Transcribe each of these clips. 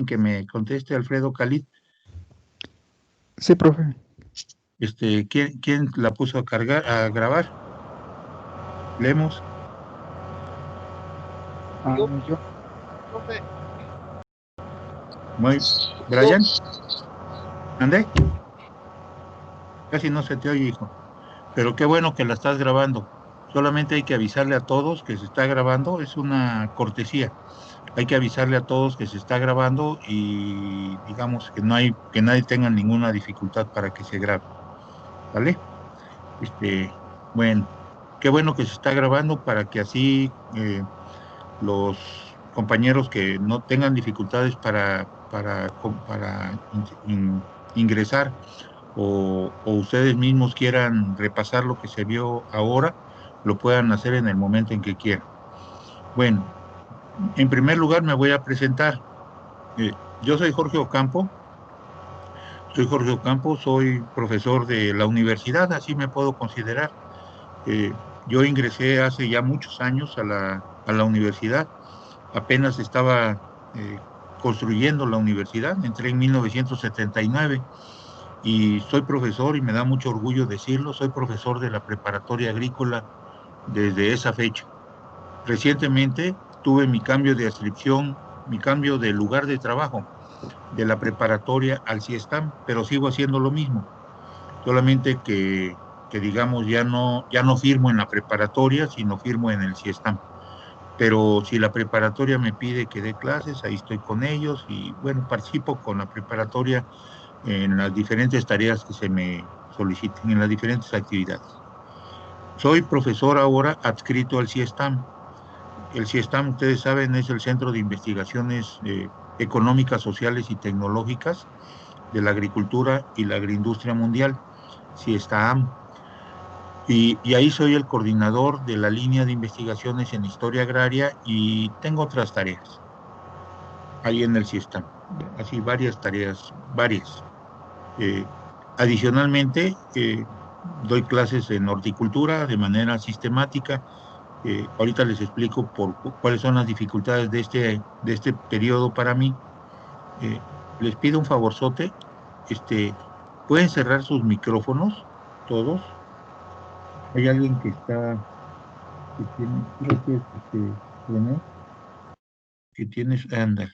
que me conteste Alfredo Khalid. Sí, profe. ¿Quién la puso a grabar? Leemos. Yo. Profe. Brian, ¿andé? Casi no se te oye, hijo. Pero qué bueno que la estás grabando. Solamente hay que avisarle a todos que se está grabando, es una cortesía. Hay que avisarle a todos que se está grabando y digamos que nadie tenga ninguna dificultad para que se grabe. ¿Vale? Bueno, qué bueno que se está grabando para que así los compañeros que no tengan dificultades para ingresar o ustedes mismos quieran repasar lo que se vio ahora, lo puedan hacer en el momento en que quieran. Bueno, en primer lugar me voy a presentar. Yo soy Jorge Ocampo. Soy profesor de la universidad, así me puedo considerar. Yo ingresé hace ya muchos años a la universidad. Apenas estaba construyendo la universidad. Entré en 1979 y soy profesor, y me da mucho orgullo decirlo, soy profesor de la preparatoria agrícola desde esa fecha. Recientemente tuve mi cambio de adscripción, mi cambio de lugar de trabajo de la preparatoria al CIESTAM, pero sigo haciendo lo mismo, solamente que digamos ya no firmo en la preparatoria, sino firmo en el CIESTAM. Pero si la preparatoria me pide que dé clases, ahí estoy con ellos y bueno, participo con la preparatoria en las diferentes tareas que se me soliciten, en las diferentes actividades. Soy profesor ahora adscrito al CIESTAM. El CIESTAM, ustedes saben, es el Centro de Investigaciones Económicas, Sociales y Tecnológicas de la Agricultura y la Agroindustria Mundial, CIESTAM. Y ahí soy el coordinador de la línea de investigaciones en historia agraria y tengo otras tareas ahí en el CIESTAM. Así varias tareas, varias. Eh, Adicionalmente, doy clases en horticultura de manera sistemática. Ahorita les explico cuáles son las dificultades de este periodo para mí. Les pido un favorzote. Este, ¿Pueden cerrar sus micrófonos todos? Hay alguien que tiene, creo que es René, que tienes, ándale.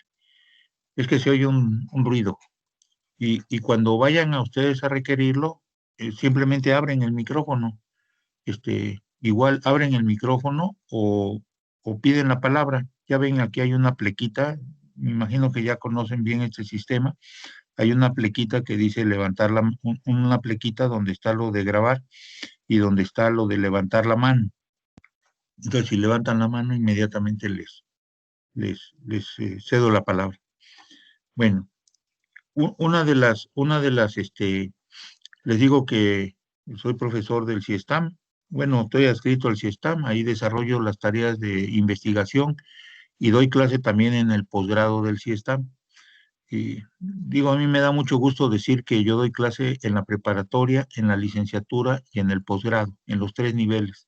Es que se oye un ruido. Y cuando vayan a ustedes a requerirlo, simplemente abren el micrófono. Igual abren el micrófono o piden la palabra. Ya ven, aquí hay una plequita, me imagino que ya conocen bien este sistema. Hay una plequita que dice levantar una plequita donde está lo de grabar y donde está lo de levantar la mano. Entonces, si levantan la mano, inmediatamente les cedo la palabra. Bueno, les digo que soy profesor del CIESTAM. Bueno, estoy adscrito al CIESTAM, ahí desarrollo las tareas de investigación y doy clase también en el posgrado del CIESTAM. Y digo, a mí me da mucho gusto decir que yo doy clase en la preparatoria, en la licenciatura y en el posgrado, en los tres niveles.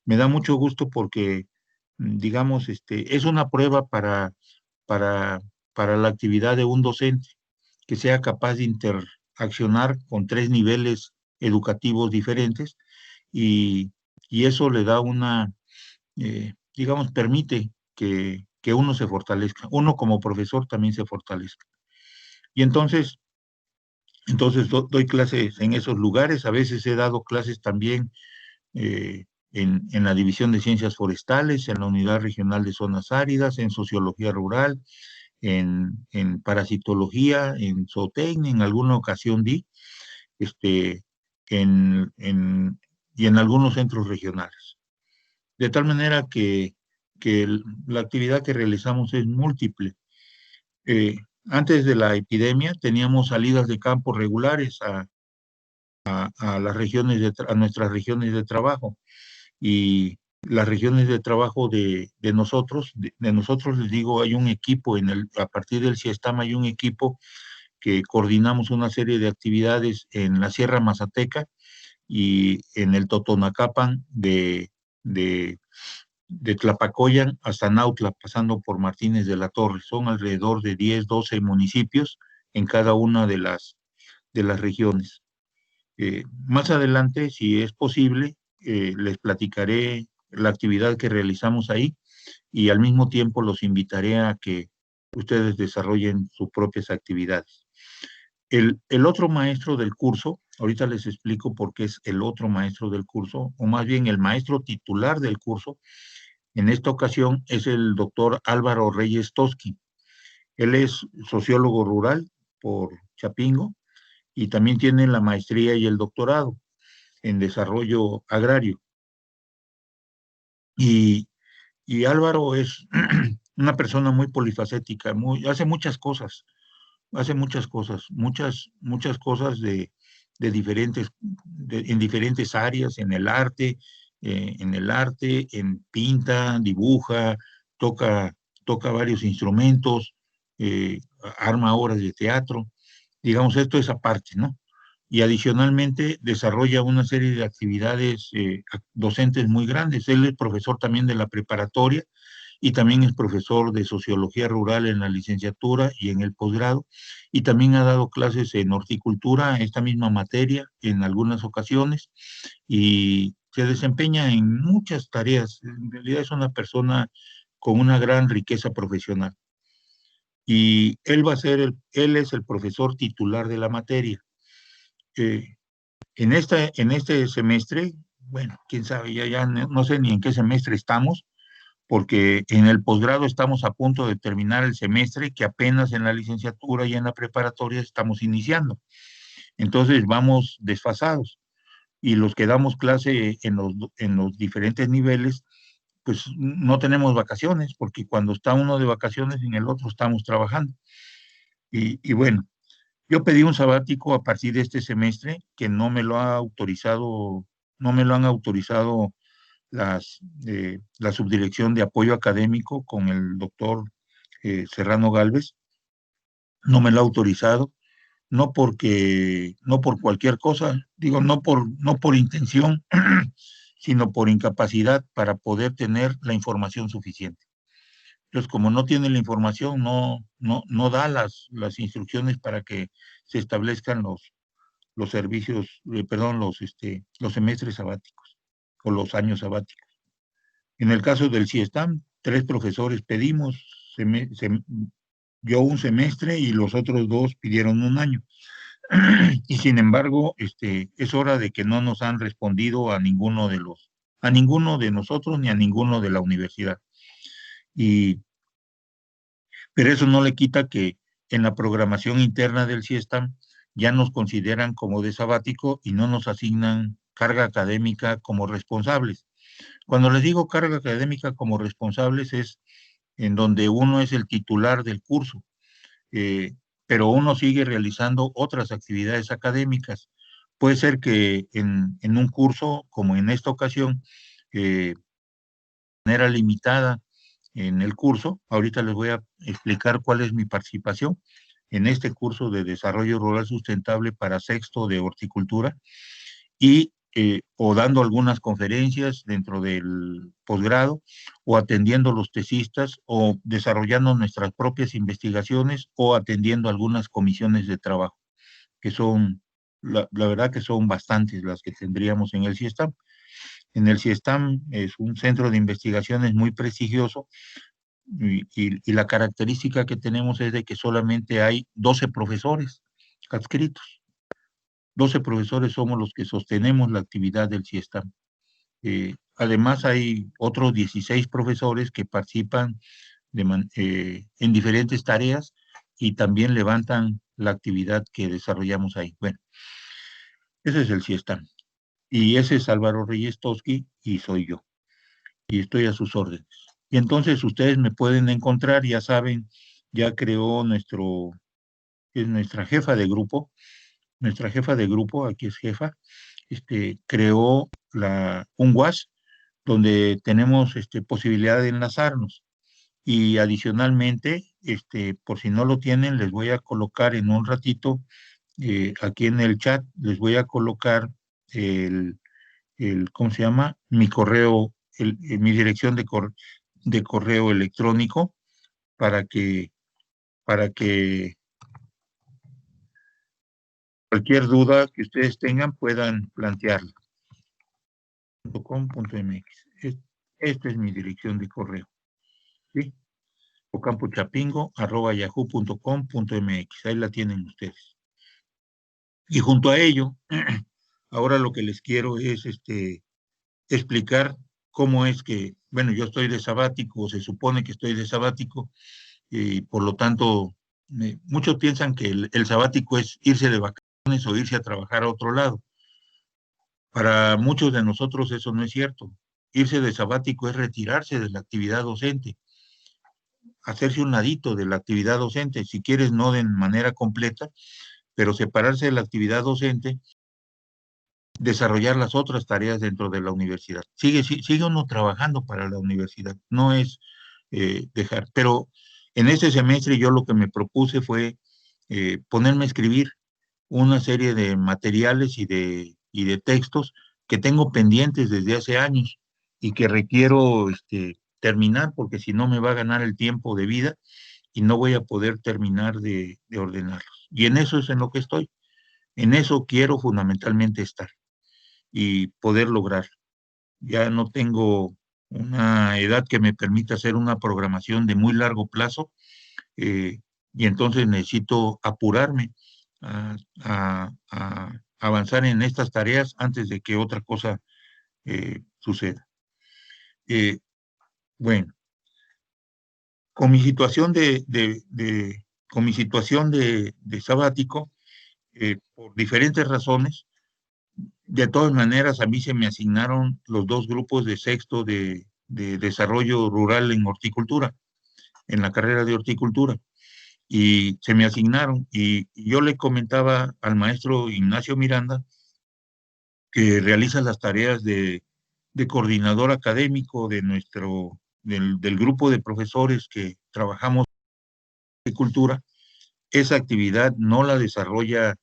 Me da mucho gusto porque, digamos, es una prueba para, para la actividad de un docente, que sea capaz de interaccionar con tres niveles educativos diferentes y, y eso le da digamos, permite que uno se fortalezca, uno como profesor también se fortalezca. Y entonces doy clases en esos lugares, a veces he dado clases también en la División de Ciencias Forestales, en la Unidad Regional de Zonas Áridas, en Sociología Rural, en Parasitología, en Zootecnia, en alguna ocasión di, este, en, en, y en algunos centros regionales. De tal manera que la actividad que realizamos es múltiple. Eh, Antes de la epidemia teníamos salidas de campo regulares a las a nuestras regiones de trabajo y las regiones de trabajo de nosotros les digo, hay un equipo a partir del CIESTAM hay un equipo que coordinamos una serie de actividades en la Sierra Mazateca y en el Totonacapan de de Tlapacoyan hasta Nautla, pasando por Martínez de la Torre. Son alrededor de 10, 12 municipios en cada una de las regiones. Más adelante, si es posible, les platicaré la actividad que realizamos ahí y al mismo tiempo los invitaré a que ustedes desarrollen sus propias actividades. El otro maestro del curso, ahorita les explico por qué es el otro maestro del curso, o más bien el maestro titular del curso, en esta ocasión es el doctor Álvaro Reyes Toski. Él es sociólogo rural por Chapingo y también tiene la maestría y el doctorado en desarrollo agrario. Y, y Álvaro es una persona muy polifacética, hace muchas cosas de diferentes, en diferentes áreas, en pinta, dibuja, toca, toca varios instrumentos, eh, arma obras de teatro. Digamos, esto es aparte, ¿no? Y adicionalmente desarrolla una serie de actividades docentes muy grandes. Él es profesor también de la preparatoria y también es profesor de sociología rural en la licenciatura y en el posgrado, y también ha dado clases en horticultura, esta misma materia, en algunas ocasiones, y se desempeña en muchas tareas. En realidad es una persona con una gran riqueza profesional. Y él es el profesor titular de la materia. Eh, en este semestre, bueno, quién sabe, ya no sé ni en qué semestre estamos, porque en el posgrado estamos a punto de terminar el semestre que apenas en la licenciatura y en la preparatoria estamos iniciando. Entonces vamos desfasados y los que damos clase en los diferentes niveles, pues no tenemos vacaciones, porque cuando está uno de vacaciones en el otro estamos trabajando. Y bueno, yo pedí un sabático a partir de este semestre que no me lo han autorizado la subdirección de apoyo académico con el doctor Serrano Galvez. No me lo ha autorizado, no por cualquier cosa, digo, no por intención, sino por incapacidad para poder tener la información suficiente. Entonces, como no tiene la información, no da las instrucciones para que se establezcan los servicios, perdón, los semestres sabáticos o los años sabáticos. En el caso del CIESTAM, 3 profesores pedimos, yo un semestre y los otros 2 pidieron un año. Y sin embargo, es hora de que no nos han respondido a ninguno de nosotros ni a ninguno de la universidad. Y, pero eso no le quita que en la programación interna del CIESTAM ya nos consideran como de sabático y no nos asignan carga académica como responsables. Cuando les digo carga académica como responsables es en donde uno es el titular del curso, eh, pero uno sigue realizando otras actividades académicas. Puede ser que en un curso, como en esta ocasión, de manera limitada en el curso, ahorita les voy a explicar cuál es mi participación en este curso de desarrollo rural sustentable para sexto de horticultura, y o dando algunas conferencias dentro del posgrado, o atendiendo los tesistas, o desarrollando nuestras propias investigaciones, o atendiendo algunas comisiones de trabajo, que son, la verdad que son bastantes las que tendríamos en el CIESTAM. En el CIESTAM es un centro de investigaciones muy prestigioso, y la característica que tenemos es de que solamente hay 12 profesores adscritos. 12 profesores somos los que sostenemos la actividad del CIESTAM. Además, hay otros 16 profesores que participan en diferentes tareas y también levantan la actividad que desarrollamos ahí. Bueno, ese es el CIESTAM. Y ese es Álvaro Reyes Toski y soy yo. Y estoy a sus órdenes. Y entonces ustedes me pueden encontrar, ya saben, ya creó es nuestra jefa de grupo, aquí es jefa, creó un WhatsApp donde tenemos posibilidad de enlazarnos. Y adicionalmente, por si no lo tienen, les voy a colocar en un ratito, aquí en el chat, les voy a colocar ¿cómo se llama? Mi correo mi dirección de correo electrónico para que cualquier duda que ustedes tengan puedan plantearla. .com.mx. Esta es mi dirección de correo. ¿Sí? ocampochapingo@yahoo.com.mx. Ahí la tienen ustedes. Y junto a ello, ahora lo que les quiero es explicar cómo es que, bueno, yo estoy de sabático, o se supone que estoy de sabático, y por lo tanto, muchos piensan que el sabático es irse de vacaciones o irse a trabajar a otro lado. Para muchos de nosotros eso no es cierto. Irse de sabático es retirarse de la actividad docente, hacerse un ladito de la actividad docente, si quieres no de manera completa, pero separarse de la actividad docente, desarrollar las otras tareas dentro de la universidad. Sigue uno trabajando para la universidad, no es dejar. Pero en este semestre yo lo que me propuse fue ponerme a escribir una serie de materiales y de textos que tengo pendientes desde hace años y que requiero terminar, porque si no me va a ganar el tiempo de vida y no voy a poder terminar de ordenarlos. Y en eso es en lo que estoy. En eso quiero fundamentalmente estar y poder lograr. Ya no tengo una edad que me permita hacer una programación de muy largo plazo, y entonces necesito apurarme a avanzar en estas tareas antes de que otra cosa suceda. Bueno, con mi situación con mi situación de sabático, por diferentes razones, de todas maneras, a mí se me asignaron los dos grupos de sexto de desarrollo rural en horticultura, en la carrera de horticultura, y se me asignaron. Y yo le comentaba al maestro Ignacio Miranda, que realiza las tareas de coordinador académico del grupo de profesores que trabajamos en horticultura. Esa actividad no la desarrolla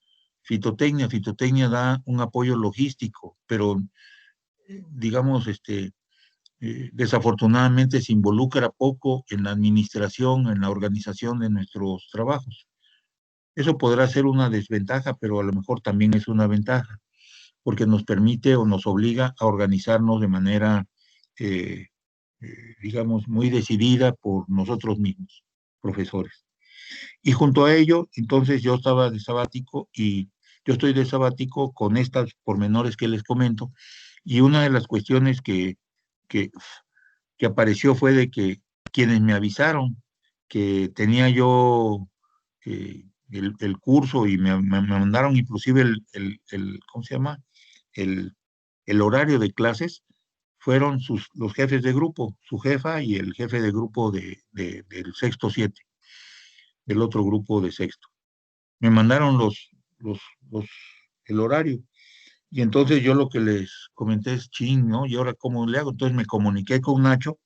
Fitotecnia. Fitotecnia da un apoyo logístico, pero digamos, desafortunadamente se involucra poco en la administración, en la organización de nuestros trabajos. Eso podrá ser una desventaja, pero a lo mejor también es una ventaja, porque nos permite o nos obliga a organizarnos de manera, eh, digamos, muy decidida por nosotros mismos, profesores. Y junto a ello, entonces yo estaba de sabático y yo estoy de sabático con estas pormenores que les comento, y una de las cuestiones que, que apareció fue de que quienes me avisaron que tenía yo el curso y me mandaron inclusive ¿cómo se llama? El, el horario de clases, fueron los jefes de grupo, su jefa y el jefe de grupo del sexto 7, del otro grupo de sexto. Me mandaron los, los, el horario. Y entonces yo lo que les comenté es, ching, ¿no? ¿Y ahora cómo le hago? Entonces me comuniqué con Nacho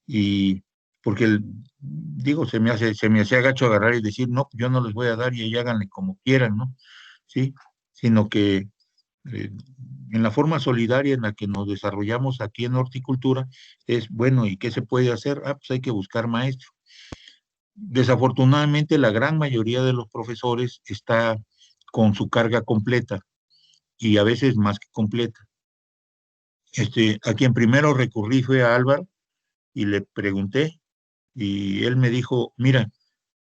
y porque, digo, se me hacía gacho agarrar y decir, no, yo no les voy a dar y háganle como quieran, ¿no? Sí, sino que eh, en la forma solidaria en la que nos desarrollamos aquí en horticultura es, bueno, ¿y qué se puede hacer? Ah, pues hay que buscar maestros. Desafortunadamente, la gran mayoría de los profesores está con su carga completa y a veces más que completa. A quien primero recurrí fue a Álvaro y le pregunté y él me dijo, mira,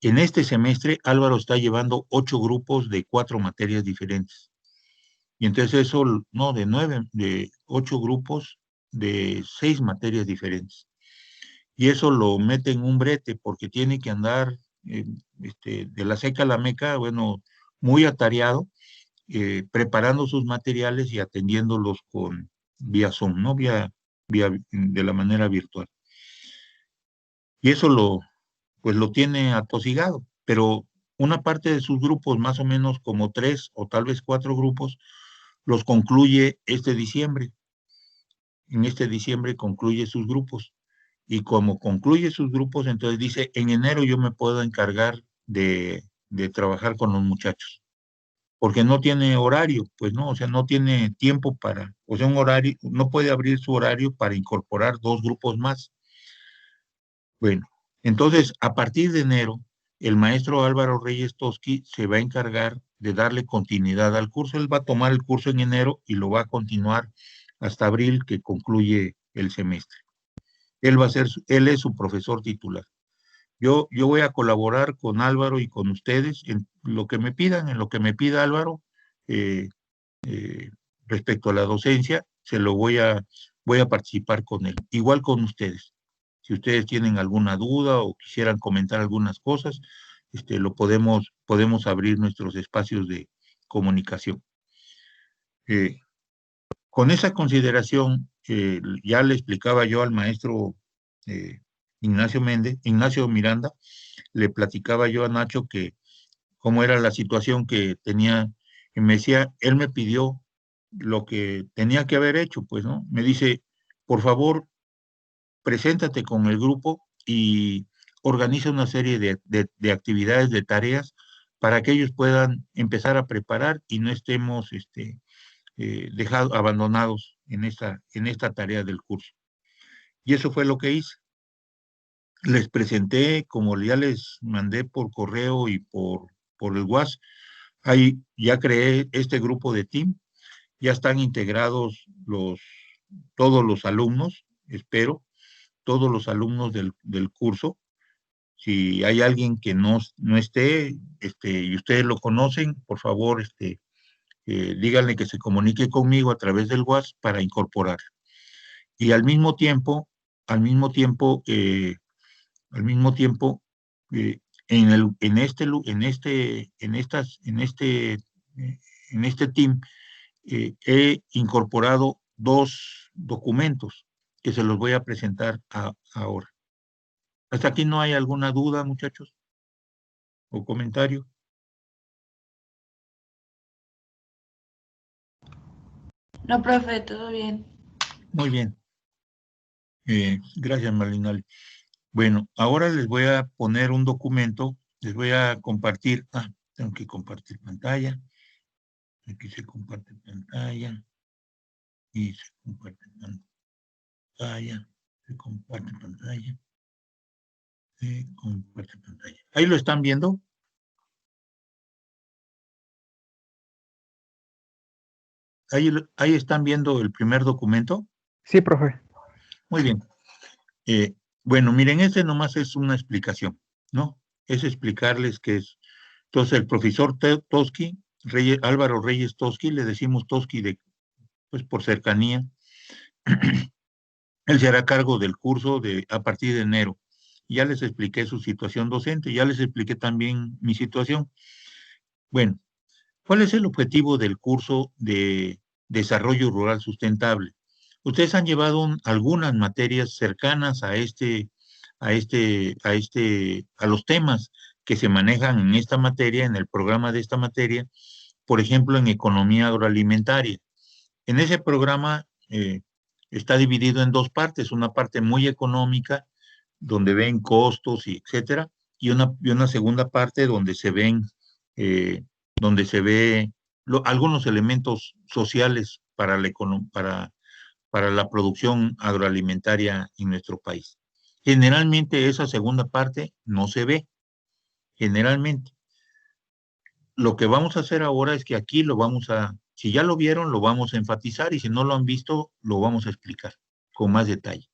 en este semestre Álvaro está llevando 8 grupos de 4 materias diferentes. Y entonces eso, no, de 8 grupos de 6 materias diferentes. Y eso lo mete en un brete porque tiene que andar de la seca a la meca, bueno, muy atareado, preparando sus materiales y atendiéndolos vía Zoom, ¿no? De la manera virtual. Y eso pues lo tiene atosigado, pero una parte de sus grupos, más o menos como 3 o tal vez 4 grupos, los concluye este diciembre. En este diciembre concluye sus grupos. Y como concluye sus grupos, entonces dice, en enero yo me puedo encargar de trabajar con los muchachos. porque no tiene horario, pues no, o sea, no tiene tiempo para, o sea, un horario, no puede abrir su horario para incorporar dos grupos más. Bueno, entonces, a partir de enero, el maestro Álvaro Reyes Toski se va a encargar de darle continuidad al curso. Él va a tomar el curso en enero y lo va a continuar hasta abril, que concluye el semestre. Él va a ser, él es su profesor titular. Yo voy a colaborar con Álvaro y con ustedes en lo que me pidan, en lo que me pida Álvaro, eh, eh, respecto a la docencia, voy a participar con él, igual con ustedes. Si ustedes tienen alguna duda o quisieran comentar algunas cosas, podemos abrir nuestros espacios de comunicación. Eh, con esa consideración, ya le explicaba yo al maestro eh, Ignacio Miranda, le platicaba yo a Nacho que cómo era la situación que tenía, y me decía, él me pidió lo que tenía que haber hecho, pues, ¿no? Me dice, por favor, preséntate con el grupo y organiza una serie de actividades, de tareas, para que ellos puedan empezar a preparar y no estemos dejados, abandonados en esta tarea del curso. Y eso fue lo que hice. Les presenté, como ya les mandé por correo y por el WhatsApp, ahí ya creé este grupo de team, ya están integrados todos los alumnos, espero, todos los alumnos del curso. Si hay alguien que no esté, y ustedes lo conocen, por favor, díganle que se comunique conmigo a través del WhatsApp para incorporar. Y al mismo tiempo, al mismo tiempo, en este team, he incorporado dos documentos que se los voy a presentar ahora. ¿Hasta aquí no hay alguna duda, muchachos? ¿O comentario? No, profe, todo bien. Muy bien. Gracias, Marinal. Bueno, ahora les voy a poner un documento, les voy a compartir. Tengo que compartir pantalla. Aquí se comparte pantalla. Y se comparte pantalla. Se comparte pantalla. Se comparte pantalla. ¿Ahí lo están viendo? Ahí están viendo el primer documento. Sí, profe. Muy bien. Bueno, miren, este nomás es una explicación, ¿no? Es explicarles qué es. Entonces, el profesor Toski, Álvaro Reyes Toski, le decimos Toski pues por cercanía, él se hará cargo del curso a partir de enero. Ya les expliqué su situación docente, ya les expliqué también mi situación. Bueno, ¿cuál es el objetivo del curso de Desarrollo Rural Sustentable? Ustedes han llevado algunas materias cercanas a los temas que se manejan en esta materia, en el programa de esta materia, por ejemplo, en economía agroalimentaria. En ese programa está dividido en dos partes, una parte muy económica, donde ven costos y etcétera, y una segunda parte eh, donde se ve algunos elementos sociales para la producción agroalimentaria en nuestro país. Generalmente esa segunda parte no se ve, generalmente. Lo que vamos a hacer ahora es que aquí si ya lo vieron, lo vamos a enfatizar y si no lo han visto, lo vamos a explicar con más detalle.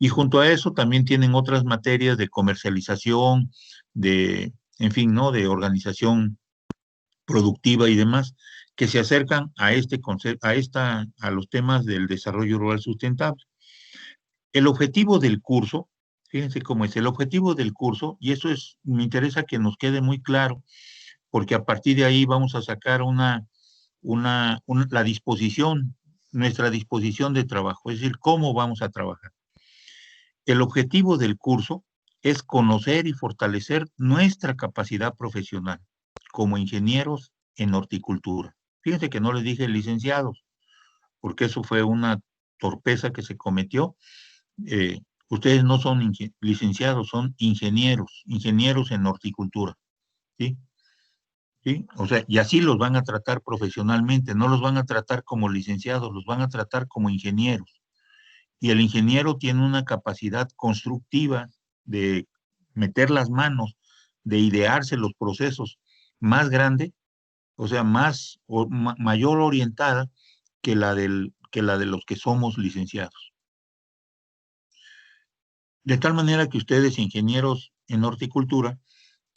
Y junto a eso también tienen otras materias de comercialización, en fin, ¿no? De organización productiva y demás, que se acercan a este concepto, a los temas del desarrollo rural sustentable. El objetivo del curso, fíjense cómo es, el objetivo del curso, y eso me interesa que nos quede muy claro, porque a partir de ahí vamos a sacar la disposición, nuestra disposición de trabajo, es decir, cómo vamos a trabajar. El objetivo del curso es conocer y fortalecer nuestra capacidad profesional como ingenieros en horticultura. Fíjense que no les dije licenciados, porque eso fue una torpeza que se cometió. Ustedes no son licenciados, son ingenieros en horticultura, ¿sí? ¿sí? O sea, y así los van a tratar profesionalmente, no los van a tratar como licenciados, los van a tratar como ingenieros. Y el ingeniero tiene una capacidad constructiva de meter las manos, de idearse los procesos más grande, o sea, mayor orientada que la de los que somos licenciados. De tal manera que ustedes, ingenieros en horticultura,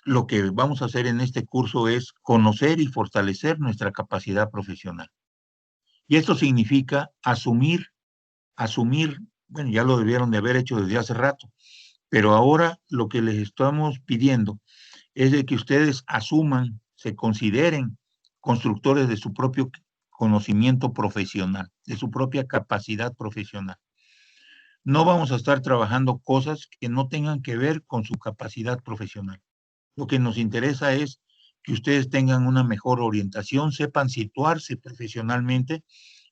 lo que vamos a hacer en este curso es conocer y fortalecer nuestra capacidad profesional. Y esto significa asumir, bueno, ya lo debieron de haber hecho desde hace rato, pero ahora lo que les estamos pidiendo es de que ustedes asuman, se consideren constructores de su propio conocimiento profesional, de su propia capacidad profesional. No vamos a estar trabajando cosas que no tengan que ver con su capacidad profesional. Lo que nos interesa es que ustedes tengan una mejor orientación, sepan situarse profesionalmente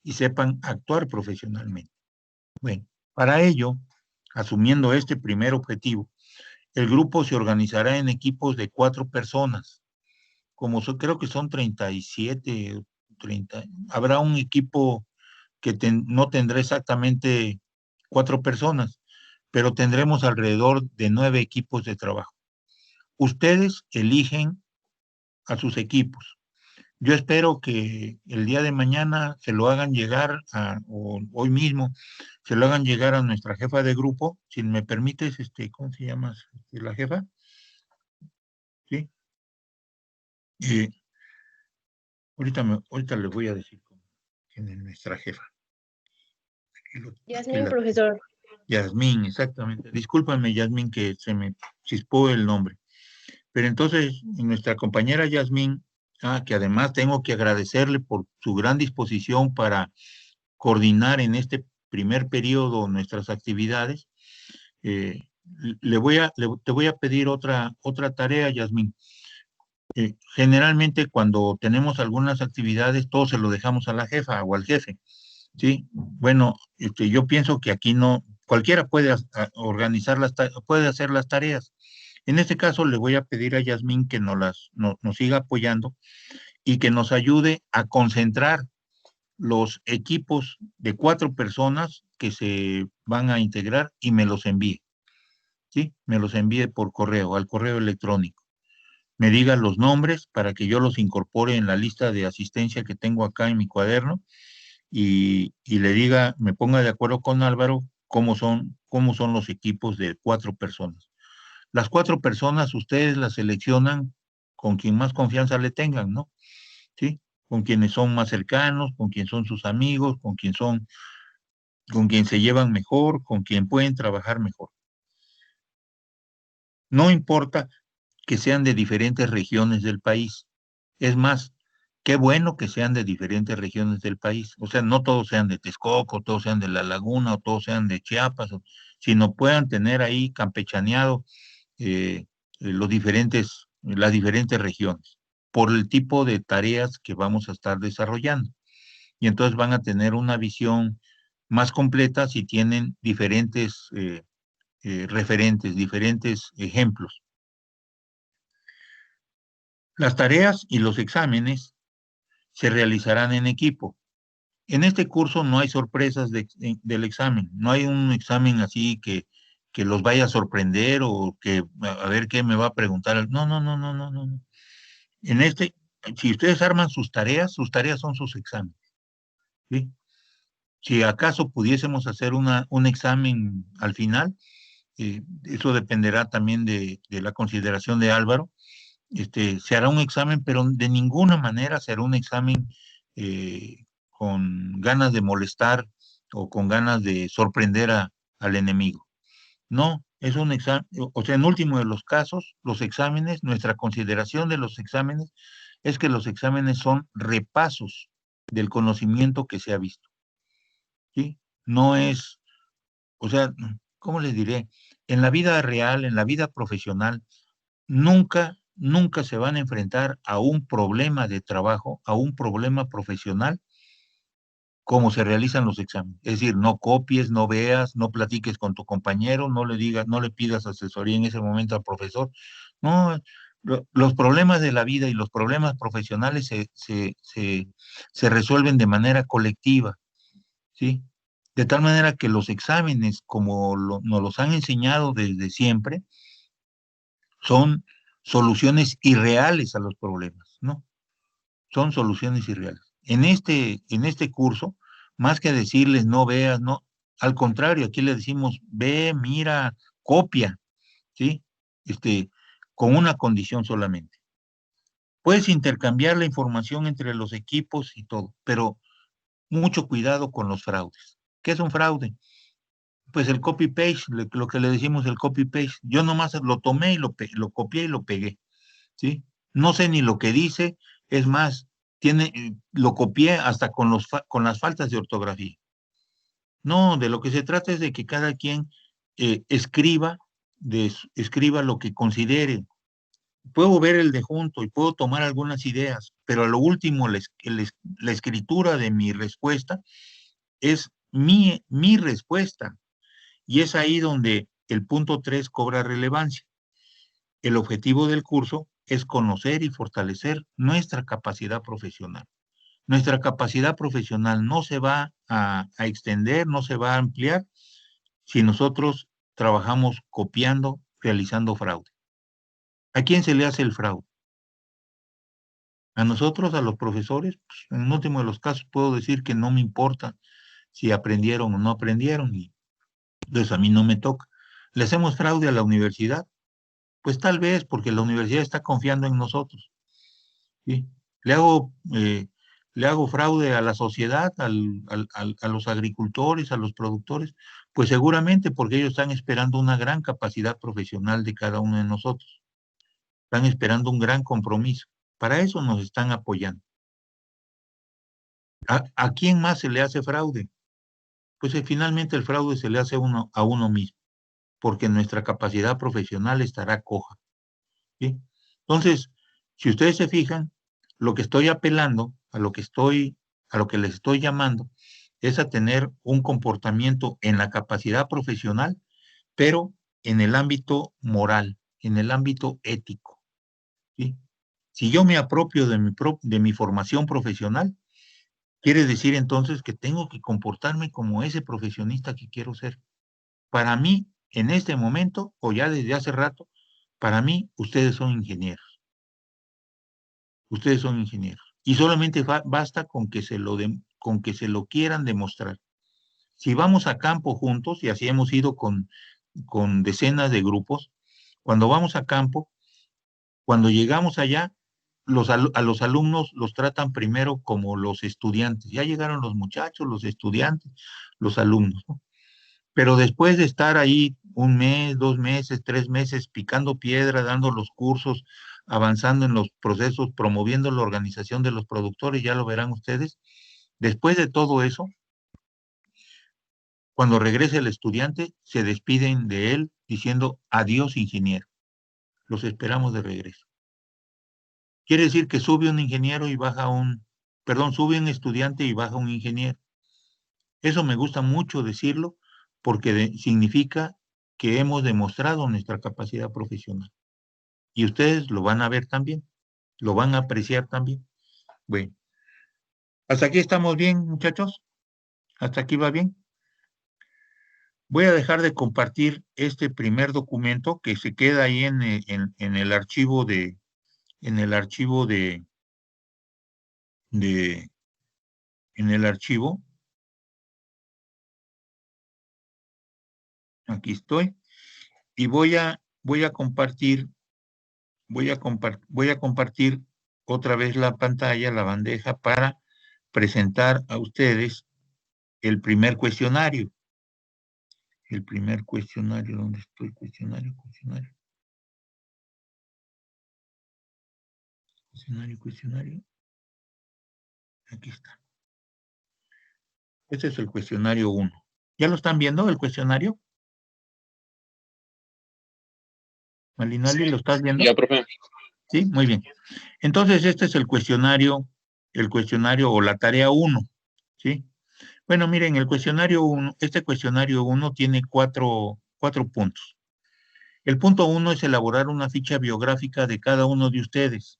y sepan actuar profesionalmente. Bueno, para ello, asumiendo este primer objetivo, el grupo se organizará en equipos de 4 personas. Creo que son 37, 30, habrá un equipo que no tendrá exactamente 4 personas, pero tendremos alrededor de 9 equipos de trabajo. Ustedes eligen a sus equipos. Yo espero que el día de mañana se lo hagan llegar, o hoy mismo, se lo hagan llegar a nuestra jefa de grupo. Si me permites, ¿cómo se llama la jefa? ¿Sí? Ahorita le voy a decir quién es nuestra jefa. Yasmín, profesor. Yasmín, exactamente. Discúlpame, Yasmín, que se me chispó el nombre. Pero entonces, nuestra compañera Yasmín, que además tengo que agradecerle por su gran disposición para coordinar en este primer periodo nuestras actividades, te voy a pedir otra tarea, Yasmín. Generalmente cuando tenemos algunas actividades, todo se lo dejamos a la jefa o al jefe, ¿sí? Bueno, yo pienso que aquí no, cualquiera puede organizar puede hacer las tareas. En este caso, le voy a pedir a Yasmín que nos siga apoyando y que nos ayude a concentrar los equipos de 4 personas que se van a integrar y me los envíe, ¿sí? Me los envíe por correo, al correo electrónico. Me diga los nombres para que yo los incorpore en la lista de asistencia que tengo acá en mi cuaderno y le diga, me ponga de acuerdo con Álvaro cómo son los equipos de 4 personas. Las 4 personas ustedes las seleccionan con quien más confianza le tengan, ¿no? ¿Sí? Con quienes son más cercanos, con quien son sus amigos, con quien se llevan mejor, con quien pueden trabajar mejor. No importa que sean de diferentes regiones del país. Es más, qué bueno que sean de diferentes regiones del país. O sea, no todos sean de Texcoco, todos sean de La Laguna, o todos sean de Chiapas, sino puedan tener ahí campechaneado las diferentes regiones, por el tipo de tareas que vamos a estar desarrollando. Y entonces van a tener una visión más completa si tienen diferentes referentes, diferentes ejemplos. Las tareas y los exámenes se realizarán en equipo. En este curso no hay sorpresas del examen, no hay un examen así que los vaya a sorprender o que a ver qué me va a preguntar. No, no, no, no, no, no. Si ustedes arman sus tareas son sus exámenes, ¿sí? Si acaso pudiésemos hacer un examen al final, eso dependerá también de la consideración de Álvaro. Se hará un examen, pero de ninguna manera será un examen con ganas de molestar o con ganas de sorprender al enemigo. No, es un examen, o sea, en último de los casos, los exámenes, nuestra consideración de los exámenes es que los exámenes son repasos del conocimiento que se ha visto, ¿sí? No es, o sea, ¿cómo les diré? En la vida real, en la vida profesional, nunca se van a enfrentar a un problema de trabajo, a un problema profesional, como se realizan los exámenes. Es decir, no copies, no veas, no platiques con tu compañero, no le pidas asesoría en ese momento al profesor. No, Los problemas de la vida y los problemas profesionales se resuelven de manera colectiva, ¿sí? De tal manera que los exámenes, como nos los han enseñado desde siempre, son soluciones irreales a los problemas, ¿no? Son soluciones irreales. En este curso, más que decirles no veas, no, al contrario, aquí le decimos ve, mira, copia, ¿sí? Este, con una condición solamente. Puedes intercambiar la información entre los equipos y todo, pero mucho cuidado con los fraudes. ¿Qué es un fraude? Pues el copy-paste, lo que le decimos el copy-paste. Yo nomás lo tomé y lo copié y lo pegué, ¿sí? No sé ni lo que dice, es más, lo copié hasta con las faltas de ortografía. No, de lo que se trata es de que cada quien escriba lo que considere. Puedo ver el de junto y puedo tomar algunas ideas, pero a lo último la escritura de mi respuesta es mi respuesta. Y es ahí donde el punto 3 cobra relevancia. El objetivo del curso es conocer y fortalecer nuestra capacidad profesional. Nuestra capacidad profesional no se va a extender, no se va a ampliar si nosotros trabajamos copiando, realizando fraude. ¿A quién se le hace el fraude? A nosotros, a los profesores, pues, en el último de los casos puedo decir que no me importa si aprendieron o no aprendieron, y entonces a mí no me toca. ¿Le hacemos fraude a la universidad? Pues tal vez porque la universidad está confiando en nosotros, ¿sí? Le hago, eh, le hago fraude a la sociedad, a los agricultores, a los productores, pues seguramente porque ellos están esperando una gran capacidad profesional de cada uno de nosotros. Están esperando un gran compromiso. Para eso nos están apoyando. ¿A quién más se le hace fraude? Pues finalmente el fraude se le hace a uno mismo, porque nuestra capacidad profesional estará coja, ¿sí? Entonces, si ustedes se fijan, lo que estoy apelando, a lo que les estoy llamando, es a tener un comportamiento en la capacidad profesional, pero en el ámbito moral, en el ámbito ético, ¿sí? Si yo me apropio de mi formación profesional, quiere decir entonces que tengo que comportarme como ese profesionista que quiero ser. Para mí, en este momento, o ya desde hace rato, para mí, ustedes son ingenieros. Ustedes son ingenieros. Y solamente basta con que se lo quieran demostrar. Si vamos a campo juntos, y así hemos ido con decenas de grupos, cuando vamos a campo, cuando llegamos allá, a los alumnos los tratan primero como los estudiantes. Ya llegaron los muchachos, los estudiantes, los alumnos, ¿no? Pero después de estar ahí un mes, 2 meses, 3 meses, picando piedra, dando los cursos, avanzando en los procesos, promoviendo la organización de los productores, ya lo verán ustedes. Después de todo eso, cuando regrese el estudiante, se despiden de él diciendo adiós, ingeniero. Los esperamos de regreso. Quiere decir que sube un ingeniero y baja sube un estudiante y baja un ingeniero. Eso me gusta mucho decirlo porque significa que hemos demostrado nuestra capacidad profesional. Y ustedes lo van a ver también, lo van a apreciar también. Bueno, hasta aquí estamos bien, muchachos. Hasta aquí va bien. Voy a dejar de compartir este primer documento que se queda ahí en el archivo en el archivo de, en el archivo. Aquí estoy. Y voy a compartir otra vez la pantalla, la bandeja, para presentar a ustedes el primer cuestionario. El primer cuestionario, ¿dónde estoy? Cuestionario. Aquí está. Este es el cuestionario 1. ¿Ya lo están viendo, el cuestionario? Malinali, ¿lo estás viendo? Ya, profe. Sí, muy bien. Entonces, este es el cuestionario o la tarea 1, ¿sí? Bueno, miren, este cuestionario 1 tiene cuatro puntos. El punto 1 es elaborar una ficha biográfica de cada uno de ustedes,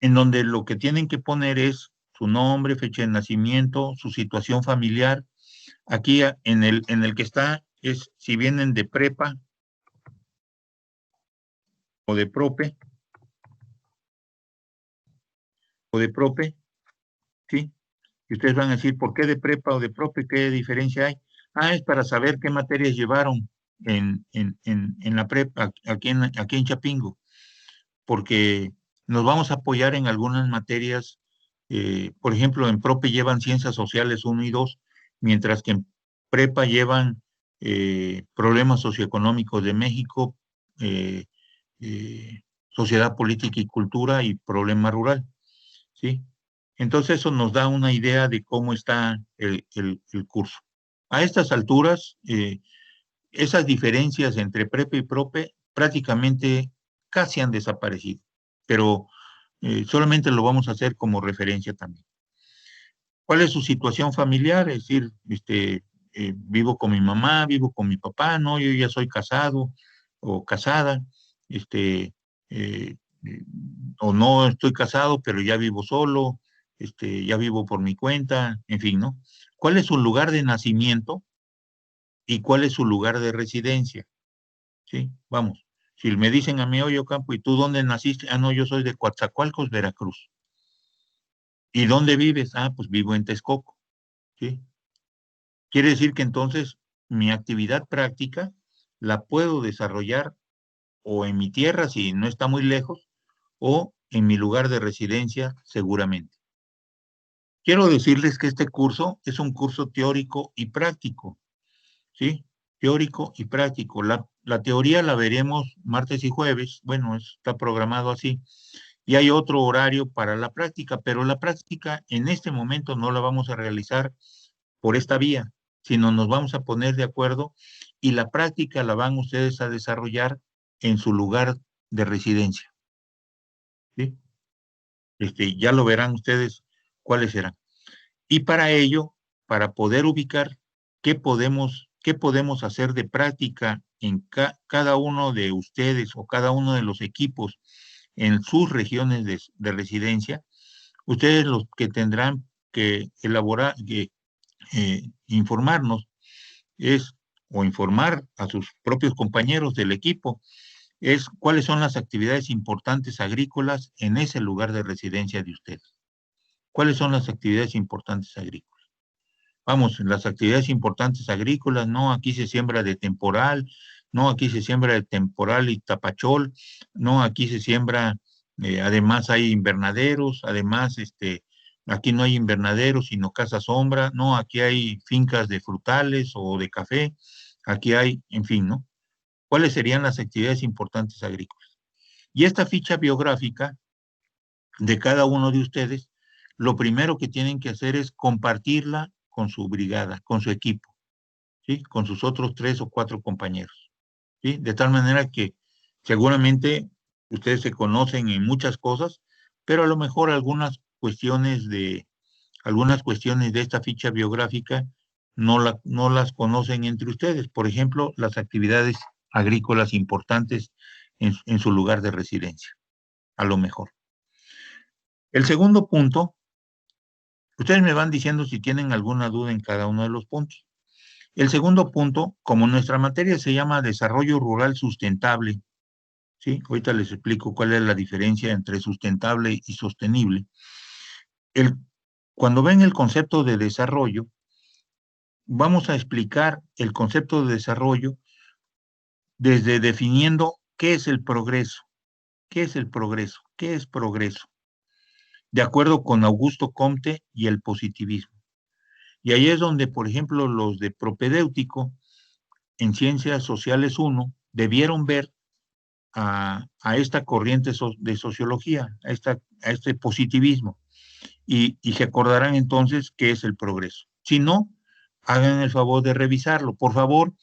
en donde lo que tienen que poner es su nombre, fecha de nacimiento, su situación familiar. Aquí en el que está es si vienen de prepa o de prope, ¿sí? Y ustedes van a decir, ¿por qué de prepa o de prope? ¿Qué diferencia hay? Ah, es para saber qué materias llevaron en la prepa, aquí en Chapingo, porque nos vamos a apoyar en algunas materias, por ejemplo, en prope llevan Ciencias Sociales 1 y 2, mientras que en prepa llevan Problemas Socioeconómicos de México, eh, Sociedad Política y Cultura y Problema Rural, ¿sí? Entonces eso nos da una idea de cómo está el curso. A estas alturas, esas diferencias entre prepa y prope prácticamente casi han desaparecido, pero solamente lo vamos a hacer como referencia también. ¿Cuál es su situación familiar? Es decir, vivo con mi mamá, vivo con mi papá, no, yo ya soy casado o casada, este, eh, eh, o no estoy casado, pero ya vivo solo, ya vivo por mi cuenta, en fin, ¿no? ¿Cuál es su lugar de nacimiento y cuál es su lugar de residencia? ¿Sí? Vamos. Si me dicen a mí, oye, Campo, ¿y tú dónde naciste? Ah, no, yo soy de Coatzacoalcos, Veracruz. ¿Y dónde vives? Ah, pues vivo en Texcoco, ¿sí? Quiere decir que entonces mi actividad práctica la puedo desarrollar o en mi tierra, si no está muy lejos, o en mi lugar de residencia, seguramente. Quiero decirles que este curso es un curso teórico y práctico, ¿sí? Teórico y práctico. La teoría la veremos martes y jueves, bueno, está programado así, y hay otro horario para la práctica, pero la práctica en este momento no la vamos a realizar por esta vía, sino nos vamos a poner de acuerdo y la práctica la van ustedes a desarrollar en su lugar de residencia, ¿sí? Ya lo verán ustedes cuáles serán. Y para ello, para poder ubicar qué podemos hacer de práctica en cada uno de ustedes o cada uno de los equipos en sus regiones de residencia, ustedes los que tendrán que elaborar, informarnos es, o informar a sus propios compañeros del equipo, es cuáles son las actividades importantes agrícolas en ese lugar de residencia de ustedes. ¿Cuáles son las actividades importantes agrícolas? Vamos, las actividades importantes agrícolas, no, aquí se siembra de temporal, no, aquí se siembra de temporal y tapachol, no, aquí se siembra, además hay invernaderos, además, aquí no hay invernaderos, sino casa sombra, no, aquí hay fincas de frutales o de café, aquí hay, en fin, ¿no? ¿Cuáles serían las actividades importantes agrícolas? Y esta ficha biográfica de cada uno de ustedes, lo primero que tienen que hacer es compartirla con su brigada, con su equipo, ¿sí? Con sus otros 3 o 4 compañeros, ¿sí? De tal manera que seguramente ustedes se conocen en muchas cosas, pero a lo mejor algunas cuestiones de esta ficha biográfica no las conocen entre ustedes. Por ejemplo, las actividades agrícolas importantes en su lugar de residencia, a lo mejor. El segundo punto, ustedes me van diciendo si tienen alguna duda en cada uno de los puntos. El segundo punto, como nuestra materia se llama desarrollo rural sustentable, ¿sí? Ahorita les explico cuál es la diferencia entre sustentable y sostenible. Cuando ven el concepto de desarrollo, vamos a explicar el concepto de desarrollo desde definiendo qué es el progreso. ¿Qué es el progreso? ¿Qué es progreso? De acuerdo con Augusto Comte y el positivismo. Y ahí es donde, por ejemplo, los de propedéutico en Ciencias Sociales 1 debieron ver a esta corriente de sociología, a este positivismo, y se acordarán entonces qué es el progreso. Si no, hagan el favor de revisarlo. Por favor,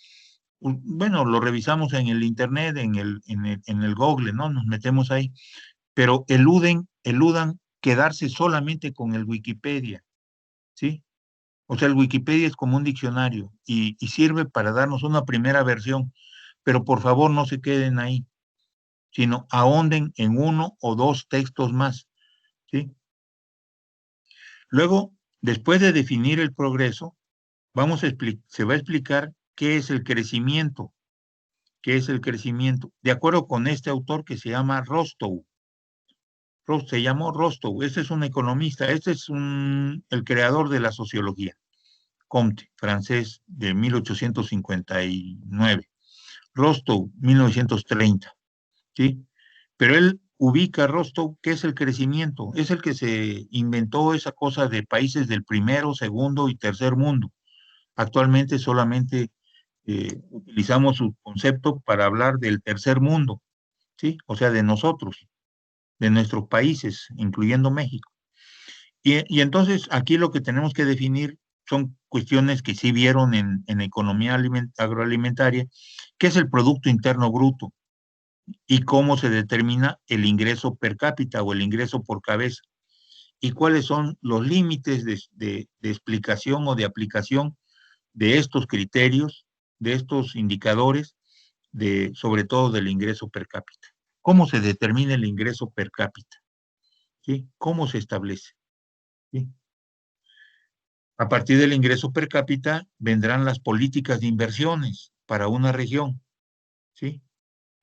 bueno, lo revisamos en el Internet, en el Google, ¿no? Nos metemos ahí, pero eludan quedarse solamente con el Wikipedia, ¿sí? O sea, el Wikipedia es como un diccionario y sirve para darnos una primera versión, pero por favor no se queden ahí, sino ahonden en uno o dos textos más, ¿sí? Luego, después de definir el progreso, se va a explicar qué es el crecimiento, qué es el crecimiento, de acuerdo con este autor que se llama Rostow. Se llamó Rostow, este es un economista, este es el creador de la sociología, Comte, francés, de 1859. Rostow, 1930, ¿sí? Pero él ubica a Rostow, ¿qué es el crecimiento? Es el que se inventó esa cosa de países del primero, segundo y tercer mundo. Actualmente solamente utilizamos su concepto para hablar del tercer mundo, ¿sí? O sea, de nosotros, de nuestros países, incluyendo México. Y entonces aquí lo que tenemos que definir son cuestiones que sí vieron en economía agroalimentaria, que es el Producto Interno Bruto y cómo se determina el ingreso per cápita o el ingreso por cabeza y cuáles son los límites de explicación o de aplicación de estos criterios, de estos indicadores, sobre todo del ingreso per cápita. ¿Cómo se determina el ingreso per cápita? ¿Sí? ¿Cómo se establece? ¿Sí? A partir del ingreso per cápita vendrán las políticas de inversiones para una región, ¿sí?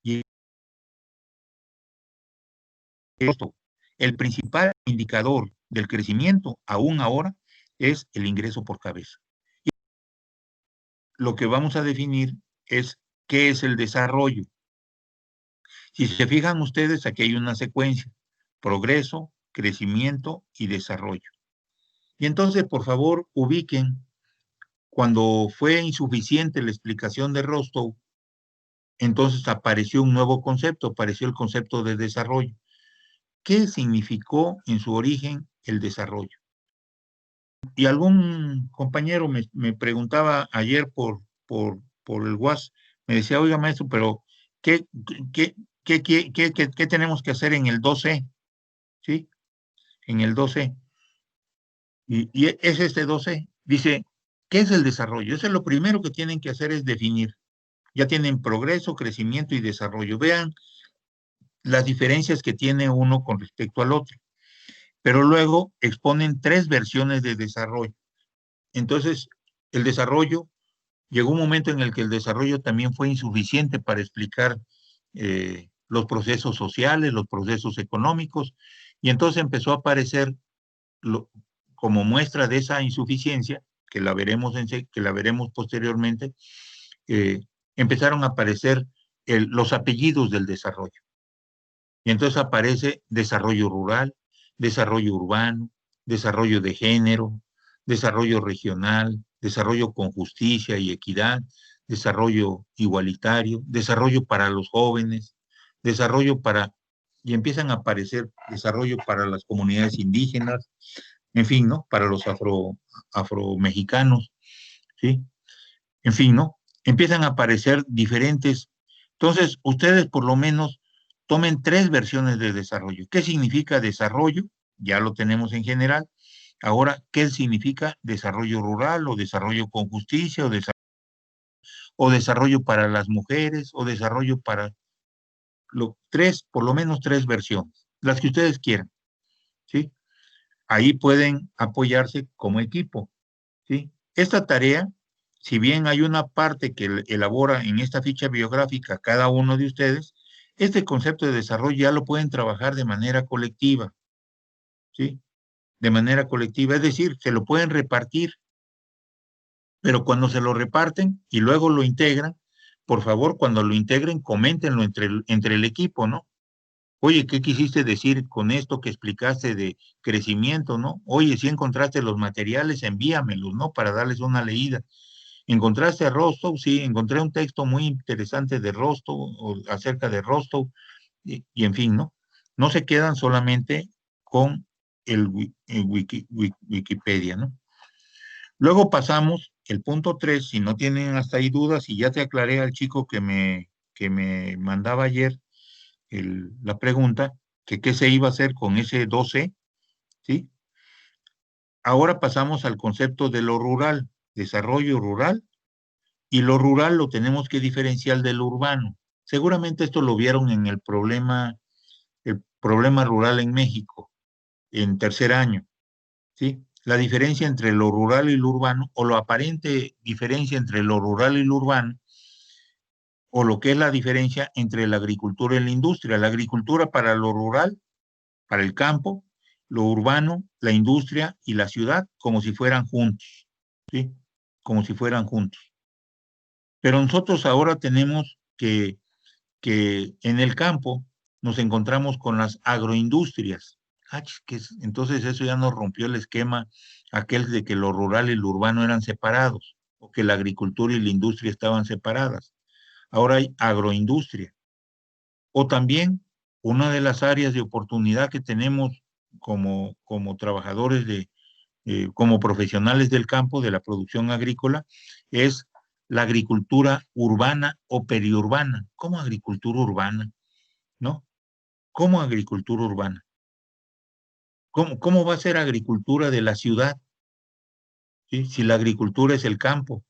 Y esto, el principal indicador del crecimiento, aún ahora, es el ingreso por cabeza. Y lo que vamos a definir es qué es el desarrollo. Si se fijan ustedes, aquí hay una secuencia: progreso, crecimiento y desarrollo. Y entonces, por favor, ubiquen, cuando fue insuficiente la explicación de Rostow, entonces apareció un nuevo concepto, apareció el concepto de desarrollo. ¿Qué significó en su origen el desarrollo? Y algún compañero me preguntaba ayer por el WhatsApp, me decía: oiga, maestro, pero ¿qué, qué, qué tenemos que hacer en el 2C? ¿Sí? En el 2C. Y es este 2C. Dice, ¿qué es el desarrollo? Eso es lo primero que tienen que hacer, es definir. Ya tienen progreso, crecimiento y desarrollo. Vean las diferencias que tiene uno con respecto al otro. Pero luego exponen tres versiones de desarrollo. Entonces, el desarrollo, llegó un momento en el que el desarrollo también fue insuficiente para explicar los procesos sociales, los procesos económicos, y entonces empezó a aparecer como muestra de esa insuficiencia, que la veremos posteriormente, empezaron a aparecer los apellidos del desarrollo. Y entonces aparece desarrollo rural, desarrollo urbano, desarrollo de género, desarrollo regional, desarrollo con justicia y equidad, desarrollo igualitario, desarrollo para los jóvenes, y empiezan a aparecer desarrollo para las comunidades indígenas, en fin, ¿no? Para los afromexicanos, ¿sí? En fin, ¿no? Empiezan a aparecer diferentes. Entonces, ustedes por lo menos tomen tres versiones de desarrollo. ¿Qué significa desarrollo? Ya lo tenemos en general. Ahora, ¿qué significa desarrollo rural o desarrollo con justicia o desarrollo para las mujeres o desarrollo para por lo menos tres versiones, las que ustedes quieran, ¿sí? Ahí pueden apoyarse como equipo, ¿sí? Esta tarea, si bien hay una parte que elabora en esta ficha biográfica cada uno de ustedes, este concepto de desarrollo ya lo pueden trabajar de manera colectiva, ¿sí? De manera colectiva, es decir, se lo pueden repartir, pero cuando se lo reparten y luego lo integran, por favor, cuando lo integren, coméntenlo entre el equipo, ¿no? Oye, ¿qué quisiste decir con esto que explicaste de crecimiento, no? Oye, si encontraste los materiales, envíamelos, ¿no? Para darles una leída. ¿Encontraste a Rostow? Sí, encontré un texto muy interesante de Rostow, o acerca de Rostow, y en fin, ¿no? No se quedan solamente con el Wikipedia, ¿no? Luego pasamos el punto 3, si no tienen hasta ahí dudas, y ya te aclaré al chico que me mandaba ayer la pregunta, que qué se iba a hacer con ese 12, ¿sí? Ahora pasamos al concepto de lo rural, desarrollo rural y lo rural lo tenemos que diferenciar de lo urbano. Seguramente esto lo vieron en el problema rural en México, en tercer año, ¿sí? La diferencia entre lo rural y lo urbano, o lo aparente diferencia entre lo rural y lo urbano, o lo que es la diferencia entre la agricultura y la industria. La agricultura para lo rural, para el campo, lo urbano, la industria y la ciudad, como si fueran juntos, ¿sí? Como si fueran juntos. Pero nosotros ahora tenemos que en el campo nos encontramos con las agroindustrias. Entonces eso ya nos rompió el esquema aquel de que lo rural y lo urbano eran separados, o que la agricultura y la industria estaban separadas. Ahora hay agroindustria. O también una de las áreas de oportunidad que tenemos como trabajadores como profesionales del campo, de la producción agrícola, es la agricultura urbana o periurbana. ¿Cómo agricultura urbana? ¿No? ¿Cómo agricultura urbana? ¿Cómo va a ser agricultura de la ciudad? ¿Sí? Si la agricultura es el campo.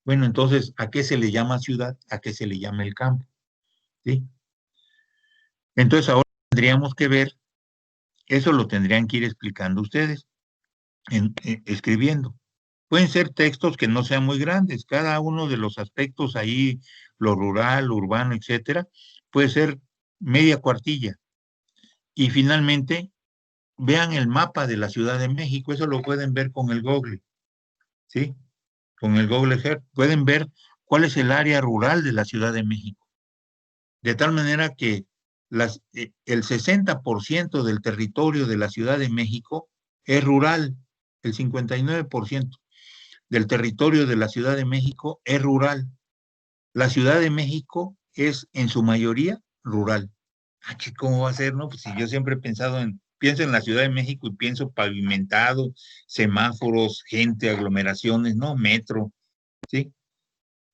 Bueno, entonces, ¿a qué se le llama ciudad? ¿A qué se le llama el campo? ¿Sí? Entonces, ahora tendríamos que ver, eso lo tendrían que ir explicando ustedes, escribiendo. Pueden ser textos que no sean muy grandes, cada uno de los aspectos ahí, lo rural, lo urbano, etcétera, puede ser media cuartilla. Y finalmente, vean el mapa de la Ciudad de México, eso lo pueden ver con el Google, ¿sí? Con el Google Earth, pueden ver cuál es el área rural de la Ciudad de México. De tal manera que el 60% del territorio de la Ciudad de México es rural, el 59% del territorio de la Ciudad de México es rural. La Ciudad de México es en su mayoría rural. ¿Cómo va a ser, no? Pues si yo siempre he pienso en la Ciudad de México y pienso pavimentado, semáforos, gente, aglomeraciones, no, metro, ¿sí?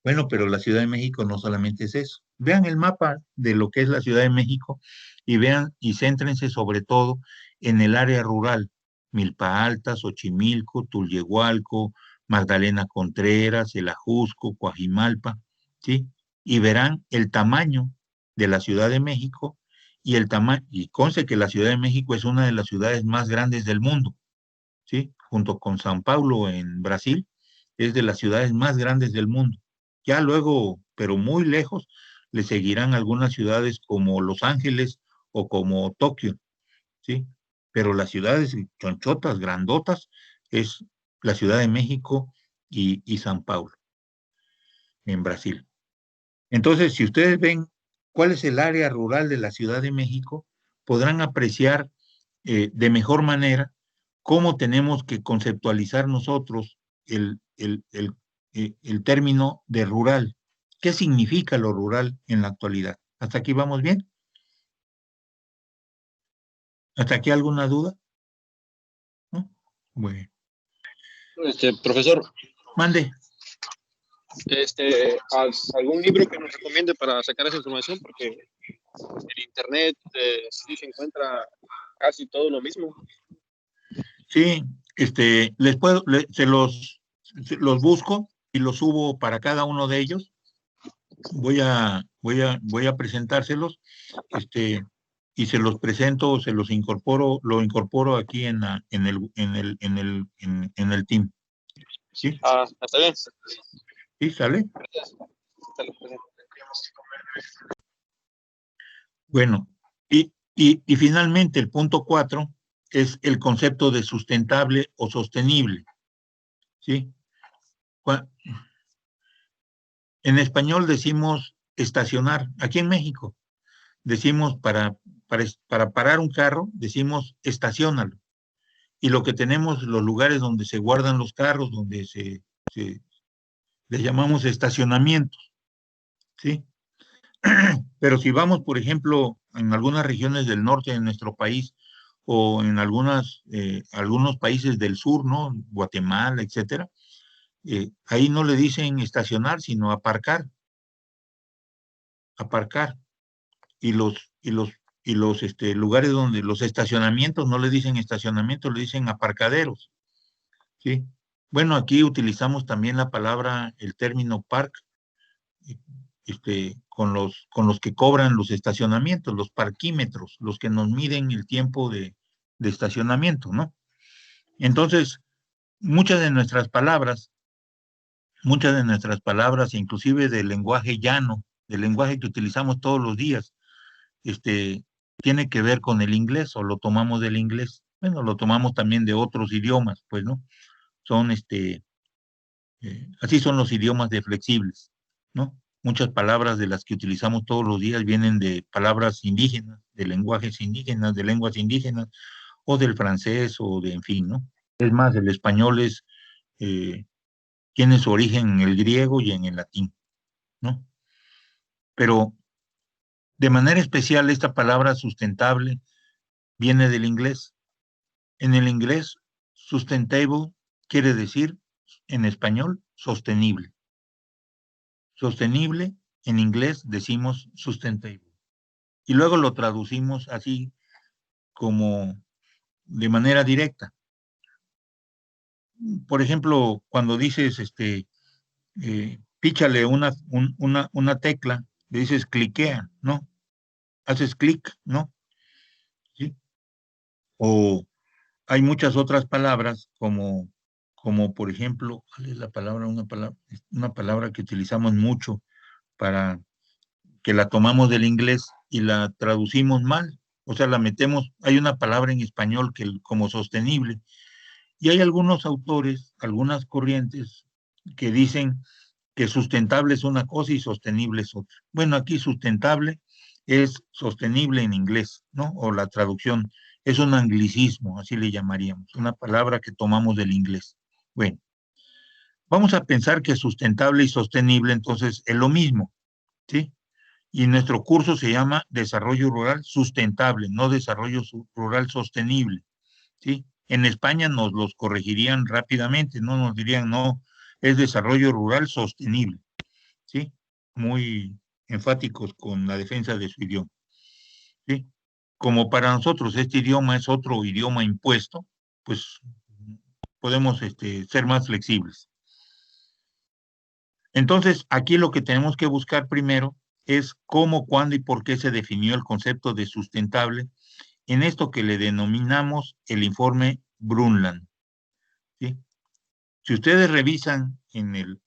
Bueno, pero la Ciudad de México no solamente es eso. Vean el mapa de lo que es la Ciudad de México y vean y céntrense sobre todo en el área rural. Milpa Alta, Xochimilco, Tulyehualco, Magdalena Contreras, El Ajusco, Coajimalpa, ¿sí? Y verán el tamaño de la Ciudad de México y conste que la Ciudad de México es una de las ciudades más grandes del mundo, ¿sí? Junto con São Paulo en Brasil, es de las ciudades más grandes del mundo. Ya luego, pero muy lejos, le seguirán algunas ciudades como Los Ángeles o como Tokio, ¿sí? Pero las ciudades chonchotas, grandotas, es la Ciudad de México y São Paulo, en Brasil. Entonces, si ustedes ven cuál es el área rural de la Ciudad de México, podrán apreciar de mejor manera cómo tenemos que conceptualizar nosotros el término de rural. ¿Qué significa lo rural en la actualidad? ¿Hasta aquí vamos bien? ¿Hasta aquí alguna duda? ¿No? Bueno. Profesor, Mande. ¿algún libro que nos recomiende para sacar esa información? Porque en internet sí se encuentra casi todo lo mismo. Sí, se los busco y los subo para cada uno de ellos. Voy a presentárselos, y se los presento, se los incorporo, lo incorporo aquí en el team. ¿Sí? Está bien. ¿Sí? ¿Sale? Bueno, y finalmente el punto 4 es el concepto de sustentable o sostenible. ¿Sí? En español decimos estacionar. Aquí en México decimos para parar un carro, decimos estaciónalo. Y lo que tenemos, los lugares donde se guardan los carros, donde les llamamos estacionamientos, ¿sí? Pero si vamos, por ejemplo, en algunas regiones del norte de nuestro país o en algunos países del sur, ¿no? Guatemala, etcétera, ahí no le dicen estacionar, sino aparcar. Aparcar. Y los lugares donde los estacionamientos no le dicen estacionamientos, le dicen aparcaderos, ¿sí? Bueno, aquí utilizamos también la palabra, el término park, con los que cobran los estacionamientos, los parquímetros, los que nos miden el tiempo de estacionamiento, ¿no? Entonces, muchas de nuestras palabras, inclusive del lenguaje llano, del lenguaje que utilizamos todos los días, este, tiene que ver con el inglés o lo tomamos del inglés. Bueno, lo tomamos también de otros idiomas, pues, ¿no? Son, así son los idiomas de flexibles, ¿no? Muchas palabras de las que utilizamos todos los días vienen de palabras indígenas, de lenguajes indígenas, de lenguas indígenas, o del francés, o de, en fin, ¿no? Es más, el español eh, tiene su origen en el griego y en el latín, ¿no? Pero de manera especial esta palabra sustentable viene del inglés. En el inglés, sustainable quiere decir, en español, sostenible. Sostenible, en inglés decimos sustainable. Y luego lo traducimos así como de manera directa. Por ejemplo, cuando dices, píchale una tecla, le dices cliquea, ¿no? Haces clic, ¿no? ¿Sí? O hay muchas otras palabras como por ejemplo, ¿cuál es la palabra? Una palabra que utilizamos mucho para que la tomamos del inglés y la traducimos mal. O sea, la metemos, hay una palabra en español como sostenible. Y hay algunos autores, algunas corrientes que dicen que sustentable es una cosa y sostenible es otra. Bueno, aquí sustentable es sostenible en inglés, ¿no? O la traducción es un anglicismo, así le llamaríamos, una palabra que tomamos del inglés. Bueno, vamos a pensar que sustentable y sostenible entonces es lo mismo, ¿sí? Y nuestro curso se llama Desarrollo Rural Sustentable, no Desarrollo Rural Sostenible, ¿sí? En España nos los corregirían rápidamente, no nos dirían, no, es Desarrollo Rural Sostenible, ¿sí? Muy enfáticos con la defensa de su idioma, ¿sí? Como para nosotros este idioma es otro idioma impuesto, pues podemos ser más flexibles. Entonces, aquí lo que tenemos que buscar primero es cómo, cuándo y por qué se definió el concepto de sustentable en esto que le denominamos el informe Brundtland, ¿sí? Si ustedes revisan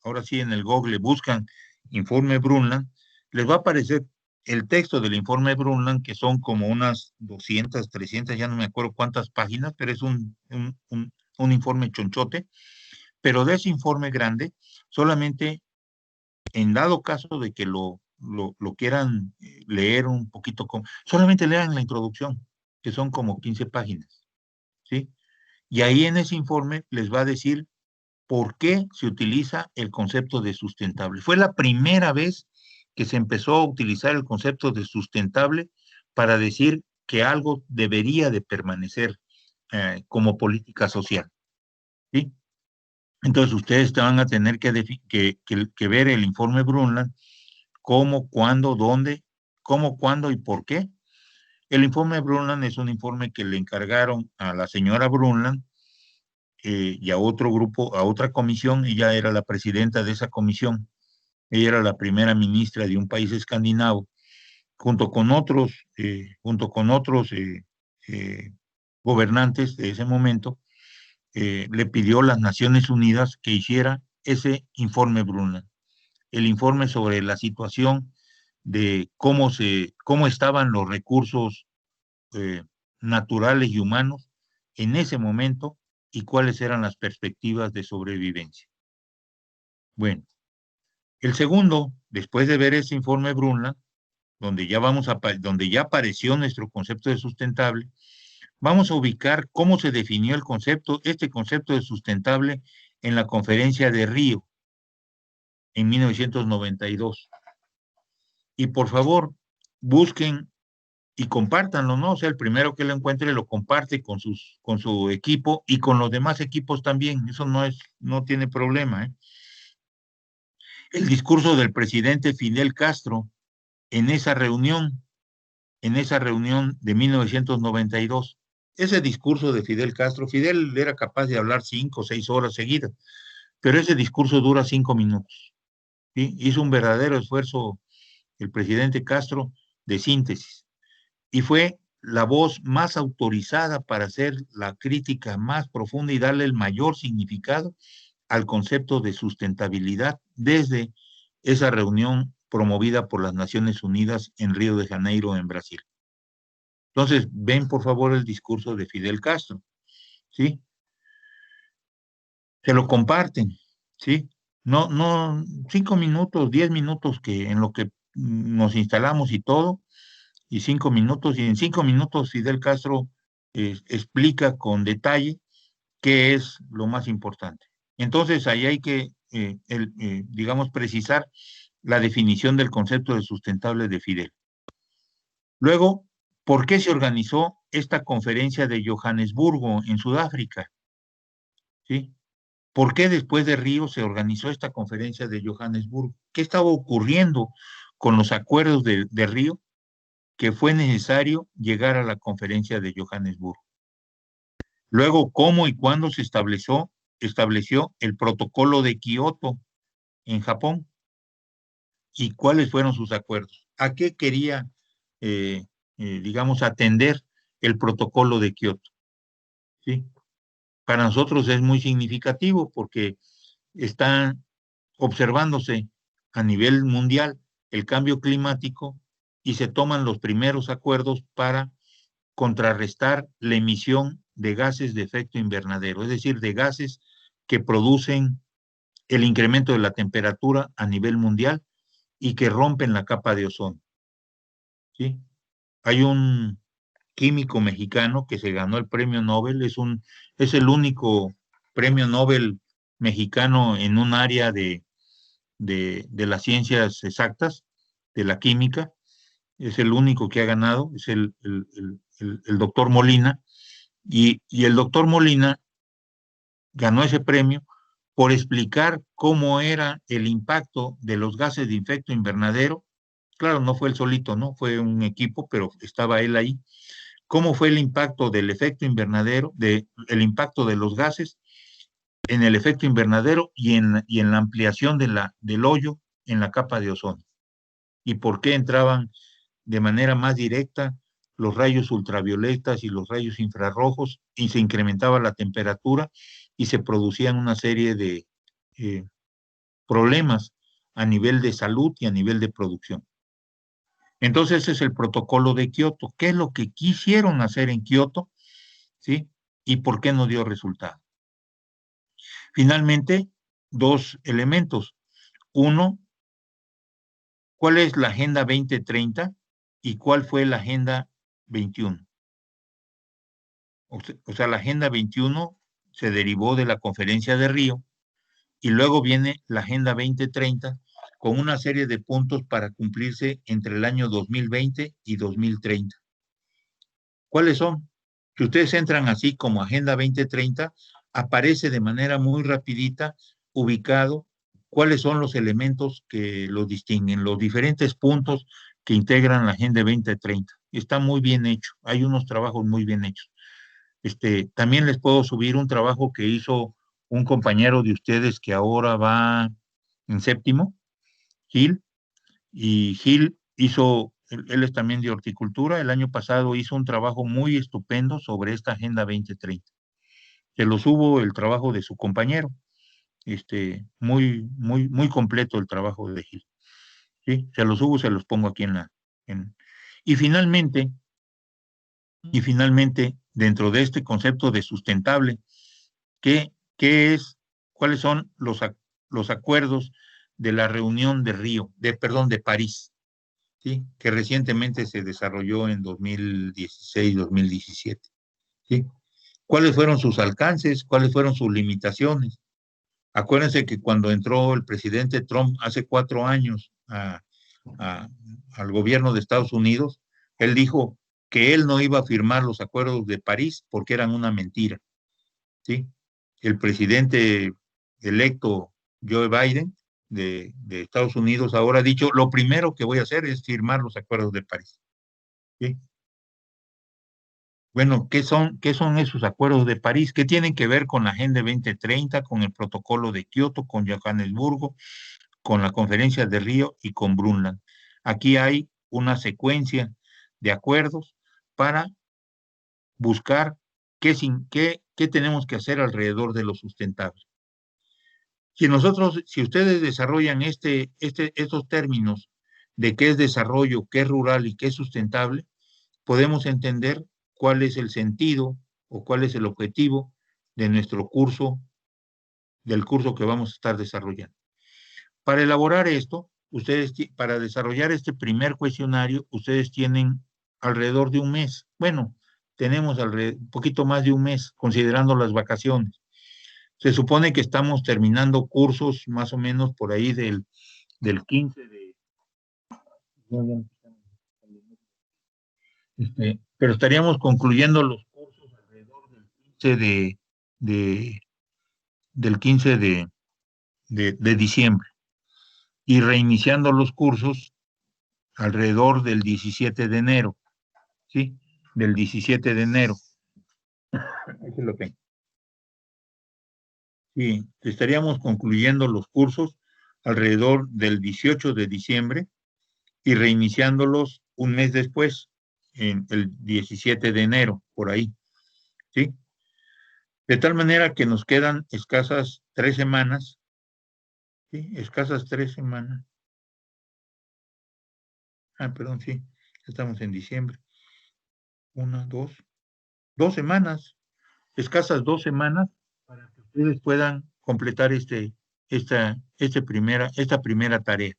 ahora sí en el Google, buscan informe Brundtland, les va a aparecer el texto del informe Brundtland, que son como unas 200, 300, ya no me acuerdo cuántas páginas, pero es un informe chonchote, pero de ese informe grande, solamente en dado caso de que lo quieran leer un poquito, solamente lean la introducción, que son como 15 páginas, ¿sí? Y ahí en ese informe les va a decir por qué se utiliza el concepto de sustentable. Fue la primera vez que se empezó a utilizar el concepto de sustentable para decir que algo debería de permanecer como política social, ¿sí? Entonces ustedes van a tener que ver el informe Brundtland, cómo, cuándo, dónde, cómo, cuándo y por qué. El informe Brundtland es un informe que le encargaron a la señora Brundtland y a otro grupo, a otra comisión. Ella era la presidenta de esa comisión. Ella era la primera ministra de un país escandinavo, junto con otros eh, gobernantes de ese momento, le pidió a las Naciones Unidas que hiciera ese informe Brundtland, el informe sobre la situación de cómo estaban los recursos eh, naturales y humanos en ese momento y cuáles eran las perspectivas de sobrevivencia. Bueno, el segundo, después de ver ese informe Brundtland, donde ya apareció nuestro concepto de sustentable, vamos a ubicar cómo se definió este concepto de sustentable en la conferencia de Río en 1992. Y por favor, busquen y compártanlo, ¿no? O sea, el primero que lo encuentre lo comparte con su equipo y con los demás equipos también. Eso no tiene problema, ¿eh? El discurso del presidente Fidel Castro en esa reunión de 1992. ese discurso de Fidel Castro, Fidel era capaz de hablar 5 o 6 horas seguidas, pero ese discurso dura 5 minutos. ¿Sí? Hizo un verdadero esfuerzo el presidente Castro de síntesis y fue la voz más autorizada para hacer la crítica más profunda y darle el mayor significado al concepto de sustentabilidad desde esa reunión promovida por las Naciones Unidas en Río de Janeiro, en Brasil. Entonces, ven por favor el discurso de Fidel Castro, ¿sí? Se lo comparten, ¿sí? No, no, 5 minutos, 10 minutos que en lo que nos instalamos y todo, y 5 minutos, y en 5 minutos Fidel Castro explica con detalle qué es lo más importante. Entonces, ahí hay que, digamos, precisar la definición del concepto de sustentable de Fidel. Luego, ¿por qué se organizó esta conferencia de Johannesburgo en Sudáfrica? ¿Sí? ¿Por qué después de Río se organizó esta conferencia de Johannesburgo? ¿Qué estaba ocurriendo con los acuerdos de Río que fue necesario llegar a la conferencia de Johannesburgo? Luego, ¿cómo y cuándo se estableció el protocolo de Kioto en Japón? ¿Y cuáles fueron sus acuerdos? ¿A qué quería, digamos, atender el protocolo de Kioto? ¿Sí? Para nosotros es muy significativo porque está observándose a nivel mundial el cambio climático y se toman los primeros acuerdos para contrarrestar la emisión de gases de efecto invernadero, es decir, de gases que producen el incremento de la temperatura a nivel mundial y que rompen la capa de ozono. ¿Sí? Hay un químico mexicano que se ganó el premio Nobel, es el único premio Nobel mexicano en un área de las ciencias exactas, de la química, es el único que ha ganado, es el doctor Molina, y el doctor Molina ganó ese premio por explicar cómo era el impacto de los gases de efecto invernadero. Claro, no fue él solito, ¿no? Fue un equipo, pero estaba él ahí. ¿Cómo fue el impacto del efecto invernadero, el impacto de los gases en el efecto invernadero y en la ampliación del hoyo en la capa de ozono? ¿Y por qué entraban de manera más directa los rayos ultravioletas y los rayos infrarrojos y se incrementaba la temperatura y se producían una serie de eh, problemas a nivel de salud y a nivel de producción? Entonces ese es el protocolo de Kioto. ¿Qué es lo que quisieron hacer en Kioto? ¿Sí? ¿Y por qué no dio resultado? Finalmente, dos elementos. Uno, ¿cuál es la Agenda 2030 y cuál fue la Agenda 21? O sea, la Agenda 21 se derivó de la Conferencia de Río y luego viene la Agenda 2030 con una serie de puntos para cumplirse entre el año 2020 y 2030. ¿Cuáles son? Si ustedes entran así como Agenda 2030, aparece de manera muy rapidita, ubicado, cuáles son los elementos que lo distinguen, los diferentes puntos que integran la Agenda 2030. Está muy bien hecho, hay unos trabajos muy bien hechos. También les puedo subir un trabajo que hizo un compañero de ustedes que ahora va en séptimo, Gil, y Gil él es también de horticultura, el año pasado hizo un trabajo muy estupendo sobre esta Agenda 2030. Se lo subo el trabajo de su compañero, muy, muy, muy completo el trabajo de Gil. ¿Sí? Se los subo, se los pongo aquí en. Y finalmente, dentro de este concepto de sustentable, ¿cuáles son los acuerdos de la reunión de perdón, de París? ¿Sí? Que recientemente se desarrolló en 2016-2017. ¿Sí? ¿Cuáles fueron sus alcances? ¿Cuáles fueron sus limitaciones? Acuérdense que cuando entró el presidente Trump hace 4 años al gobierno de Estados Unidos, él dijo que él no iba a firmar los acuerdos de París porque eran una mentira. ¿Sí? El presidente electo Joe Biden de Estados Unidos ahora ha dicho, lo primero que voy a hacer es firmar los acuerdos de París. ¿Sí? Bueno, qué son esos acuerdos de París? ¿Qué tienen que ver con la Agenda 2030, con el Protocolo de Kioto, con Johannesburgo, con la Conferencia de Río y con Brundtland? Aquí hay una secuencia de acuerdos para buscar qué tenemos que hacer alrededor de lo sustentable. Si ustedes desarrollan estos términos de qué es desarrollo, qué es rural y qué es sustentable, podemos entender cuál es el sentido o cuál es el objetivo de nuestro curso, del curso que vamos a estar desarrollando. Para elaborar esto, para desarrollar este primer cuestionario, ustedes tienen alrededor de un mes. Bueno, tenemos un poquito más de un mes, considerando las vacaciones. Se supone que estamos terminando cursos más o menos por ahí del 15 de... pero estaríamos concluyendo los cursos alrededor del 15 de, del 15 de diciembre y reiniciando los cursos alrededor del 17 de enero, ¿sí? Del 17 de enero. Aquí lo tengo. Sí, estaríamos concluyendo los cursos alrededor del 18 de diciembre y reiniciándolos un mes después, en el 17 de enero, por ahí, ¿sí? De tal manera que nos quedan escasas 3 semanas, ¿sí? Escasas 3 semanas. Perdón, sí, estamos en diciembre. 2 semanas, escasas 2 semanas para que ustedes puedan completar esta primera tarea.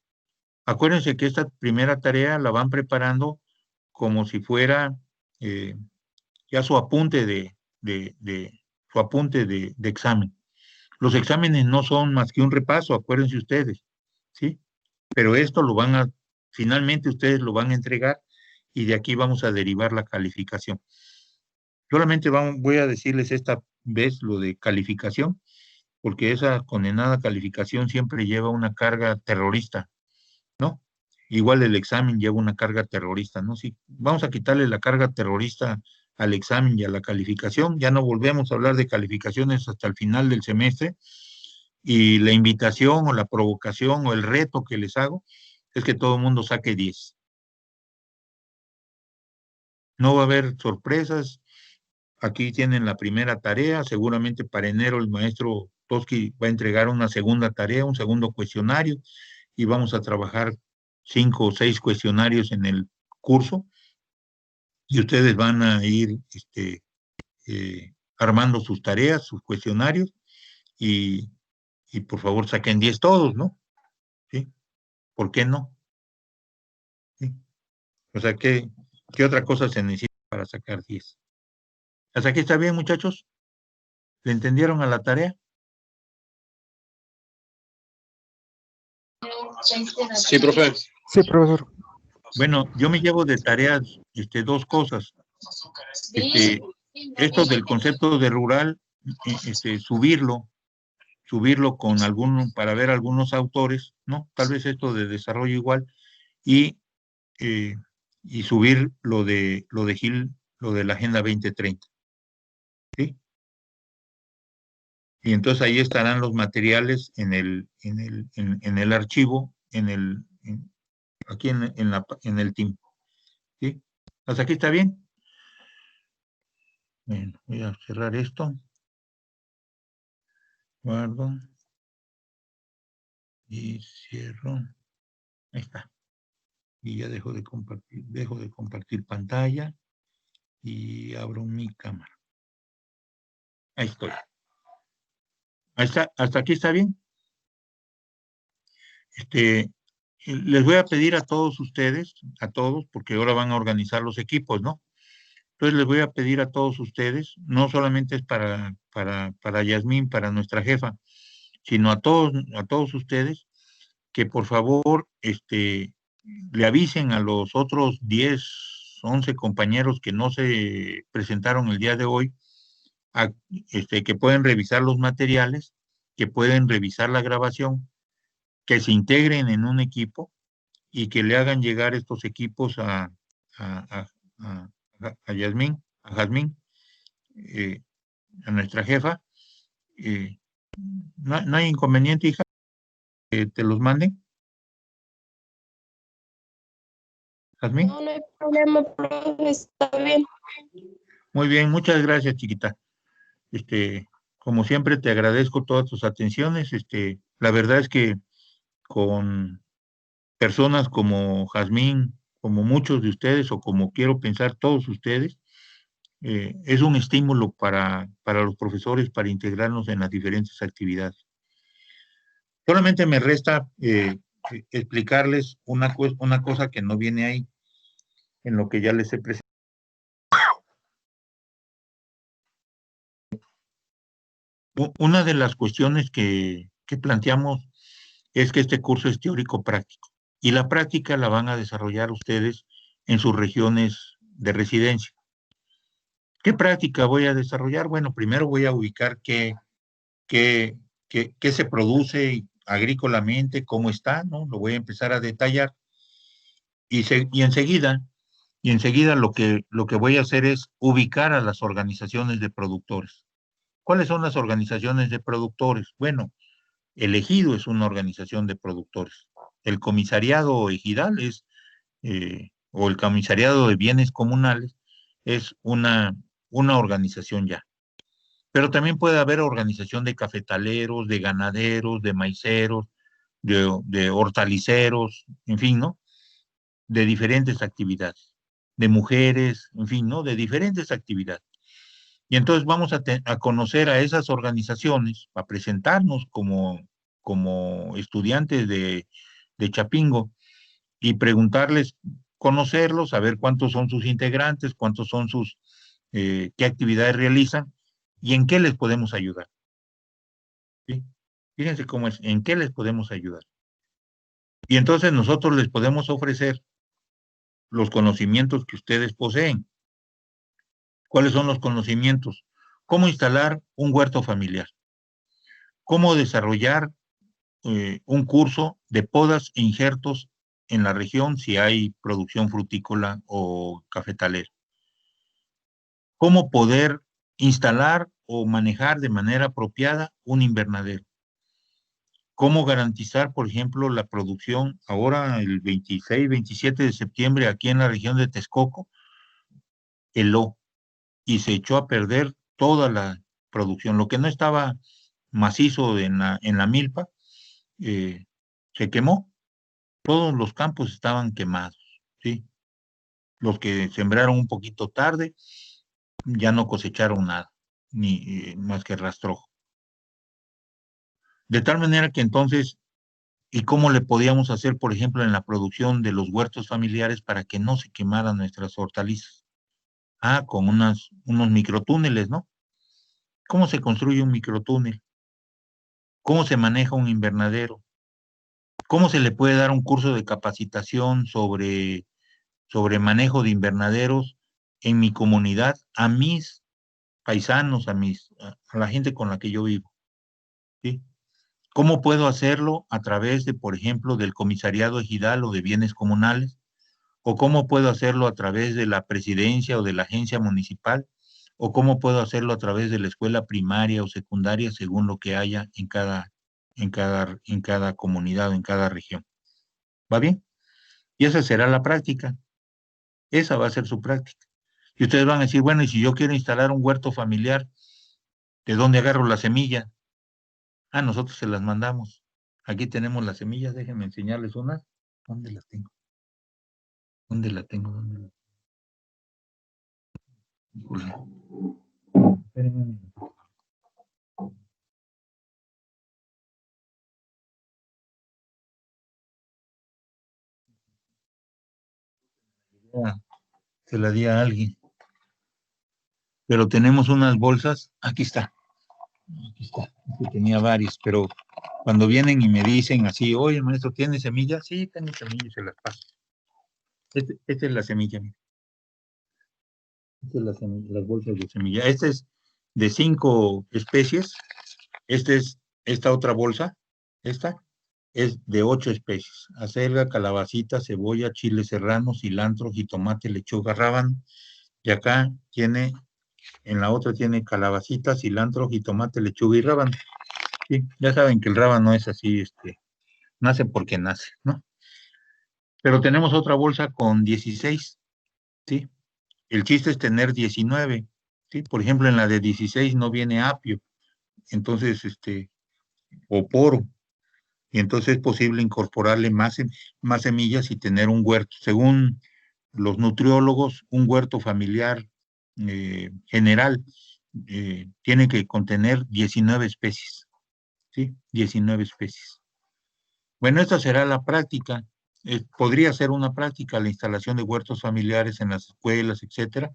Acuérdense que esta primera tarea la van preparando como si fuera ya su apunte su apunte de examen. Los exámenes no son más que un repaso, acuérdense ustedes, ¿sí? Pero esto finalmente ustedes lo van a entregar y de aquí vamos a derivar la calificación. Solamente voy a decirles esta vez lo de calificación, porque esa condenada calificación siempre lleva una carga terrorista, ¿no? Igual el examen lleva una carga terrorista, ¿no? Si vamos a quitarle la carga terrorista al examen y a la calificación, ya no volvemos a hablar de calificaciones hasta el final del semestre, y la invitación o la provocación o el reto que les hago es que todo el mundo saque 10. No va a haber sorpresas. Aquí tienen la primera tarea, seguramente para enero el maestro Toski va a entregar una segunda tarea, un segundo cuestionario, y vamos a trabajar 5 o 6 cuestionarios en el curso, y ustedes van a ir armando sus tareas, sus cuestionarios, y por favor saquen 10 todos, ¿no? ¿Sí? ¿Por qué no? ¿Sí? O sea, ¿qué otra cosa se necesita para sacar 10? ¿Hasta aquí está bien, muchachos? ¿Le entendieron a la tarea? Sí, profe. Sí, profesor. Bueno, yo me llevo de tareas 2 cosas. Esto del concepto de rural, subirlo para ver algunos autores, ¿no? Tal vez esto de desarrollo igual, y, eh, y subir lo de Gil, lo de la Agenda 2030, ¿sí? Y entonces ahí estarán los materiales en el archivo, aquí en el team, ¿sí? ¿Hasta aquí está bien? Bueno, voy a cerrar esto. Guardo. Y cierro. Ahí está. Y ya dejo de compartir pantalla y abro mi cámara. Ahí estoy. Ahí está, hasta aquí está bien. Les voy a pedir a todos ustedes, porque ahora van a organizar los equipos, ¿no? Entonces les voy a pedir a todos ustedes, no solamente es para Yasmín, para nuestra jefa, sino a todos ustedes, que por favor le avisen a los otros 10, 11 compañeros que no se presentaron el día de hoy, que pueden revisar los materiales, que pueden revisar la grabación, que se integren en un equipo y que le hagan llegar estos equipos a Yasmín, a Jazmín, a nuestra jefa. No hay inconveniente, hija, que te los manden. Jazmín. No, no hay problema, profe, está bien. Muy bien, muchas gracias, chiquita. Como siempre, te agradezco todas tus atenciones. La verdad es que con personas como Jazmín, como muchos de ustedes, o como quiero pensar todos ustedes, es un estímulo para los profesores para integrarnos en las diferentes actividades. Solamente me resta explicarles una cosa que no viene ahí, en lo que ya les he presentado. Una de las cuestiones que planteamos es que este curso es teórico práctico y la práctica la van a desarrollar ustedes en sus regiones de residencia. ¿Qué práctica voy a desarrollar? Bueno, primero voy a ubicar qué se produce agrícolamente, cómo está, ¿no? Lo voy a empezar a detallar y enseguida lo que voy a hacer es ubicar a las organizaciones de productores. ¿Cuáles son las organizaciones de productores? Bueno, el ejido es una organización de productores. El comisariado ejidal o el comisariado de bienes comunales es una organización ya. Pero también puede haber organización de cafetaleros, de ganaderos, de maiceros, de hortaliceros, en fin, ¿no? De diferentes actividades, de mujeres, en fin, ¿no? De diferentes actividades. Y entonces vamos a conocer a esas organizaciones, a presentarnos como estudiantes de Chapingo y preguntarles, conocerlos, saber cuántos son sus integrantes, cuántos son qué actividades realizan y en qué les podemos ayudar. ¿Sí? Fíjense cómo es, en qué les podemos ayudar. Y entonces nosotros les podemos ofrecer los conocimientos que ustedes poseen. ¿Cuáles son los conocimientos? ¿Cómo instalar un huerto familiar? ¿Cómo desarrollar un curso de podas e injertos en la región si hay producción frutícola o cafetalera? ¿Cómo poder instalar o manejar de manera apropiada un invernadero? ¿Cómo garantizar, por ejemplo, la producción ahora el 26, 27 de septiembre aquí en la región de Texcoco? Heló y se echó a perder toda la producción. Lo que no estaba macizo en la milpa, se quemó. Todos los campos estaban quemados, ¿sí? Los que sembraron un poquito tarde ya no cosecharon nada, ni más que rastrojo. De tal manera que entonces, ¿y cómo le podíamos hacer, por ejemplo, en la producción de los huertos familiares para que no se quemaran nuestras hortalizas? Con unos microtúneles, ¿no? ¿Cómo se construye un microtúnel? ¿Cómo se maneja un invernadero? ¿Cómo se le puede dar un curso de capacitación sobre manejo de invernaderos en mi comunidad a mis paisanos, a la gente con la que yo vivo? ¿Sí? ¿Cómo puedo hacerlo a través de, por ejemplo, del comisariado ejidal o de bienes comunales? ¿O cómo puedo hacerlo a través de la presidencia o de la agencia municipal? ¿O cómo puedo hacerlo a través de la escuela primaria o secundaria según lo que haya en cada comunidad o en cada región? ¿Va bien? Y esa será la práctica. Esa va a ser su práctica. Y ustedes van a decir, bueno, y si yo quiero instalar un huerto familiar, ¿de dónde agarro la semilla? Nosotros se las mandamos. Aquí tenemos las semillas, déjenme enseñarles unas. ¿Dónde las tengo? ¿Dónde la tengo? Híjole. Espérenme. Se la di a alguien. Pero tenemos unas bolsas. Aquí está. Aquí tenía varias, pero cuando vienen y me dicen así, oye, maestro, ¿tiene semillas? Sí, tengo semillas, se las paso. Esta es la semilla, mira. Esta es la semilla, las bolsas de semilla. Esta es de 5 especies. Esta otra bolsa, esta es de 8 especies. Acelga, calabacita, cebolla, chile serrano, cilantro, jitomate, lechuga, rábano Y acá tiene, en la otra tiene calabacita, cilantro, jitomate, lechuga y rábano. Sí, ya saben que el rábano es así, nace porque nace, ¿no? Pero tenemos otra bolsa con 16, ¿sí? El chiste es tener 19, ¿sí? Por ejemplo, en la de 16 no viene apio, entonces, o poro, y entonces es posible incorporarle más semillas y tener un huerto. Según los nutriólogos, un huerto familiar general tiene que contener 19 especies, ¿sí? 19 especies. Bueno, esta será la práctica. Podría ser una práctica la instalación de huertos familiares en las escuelas, etcétera.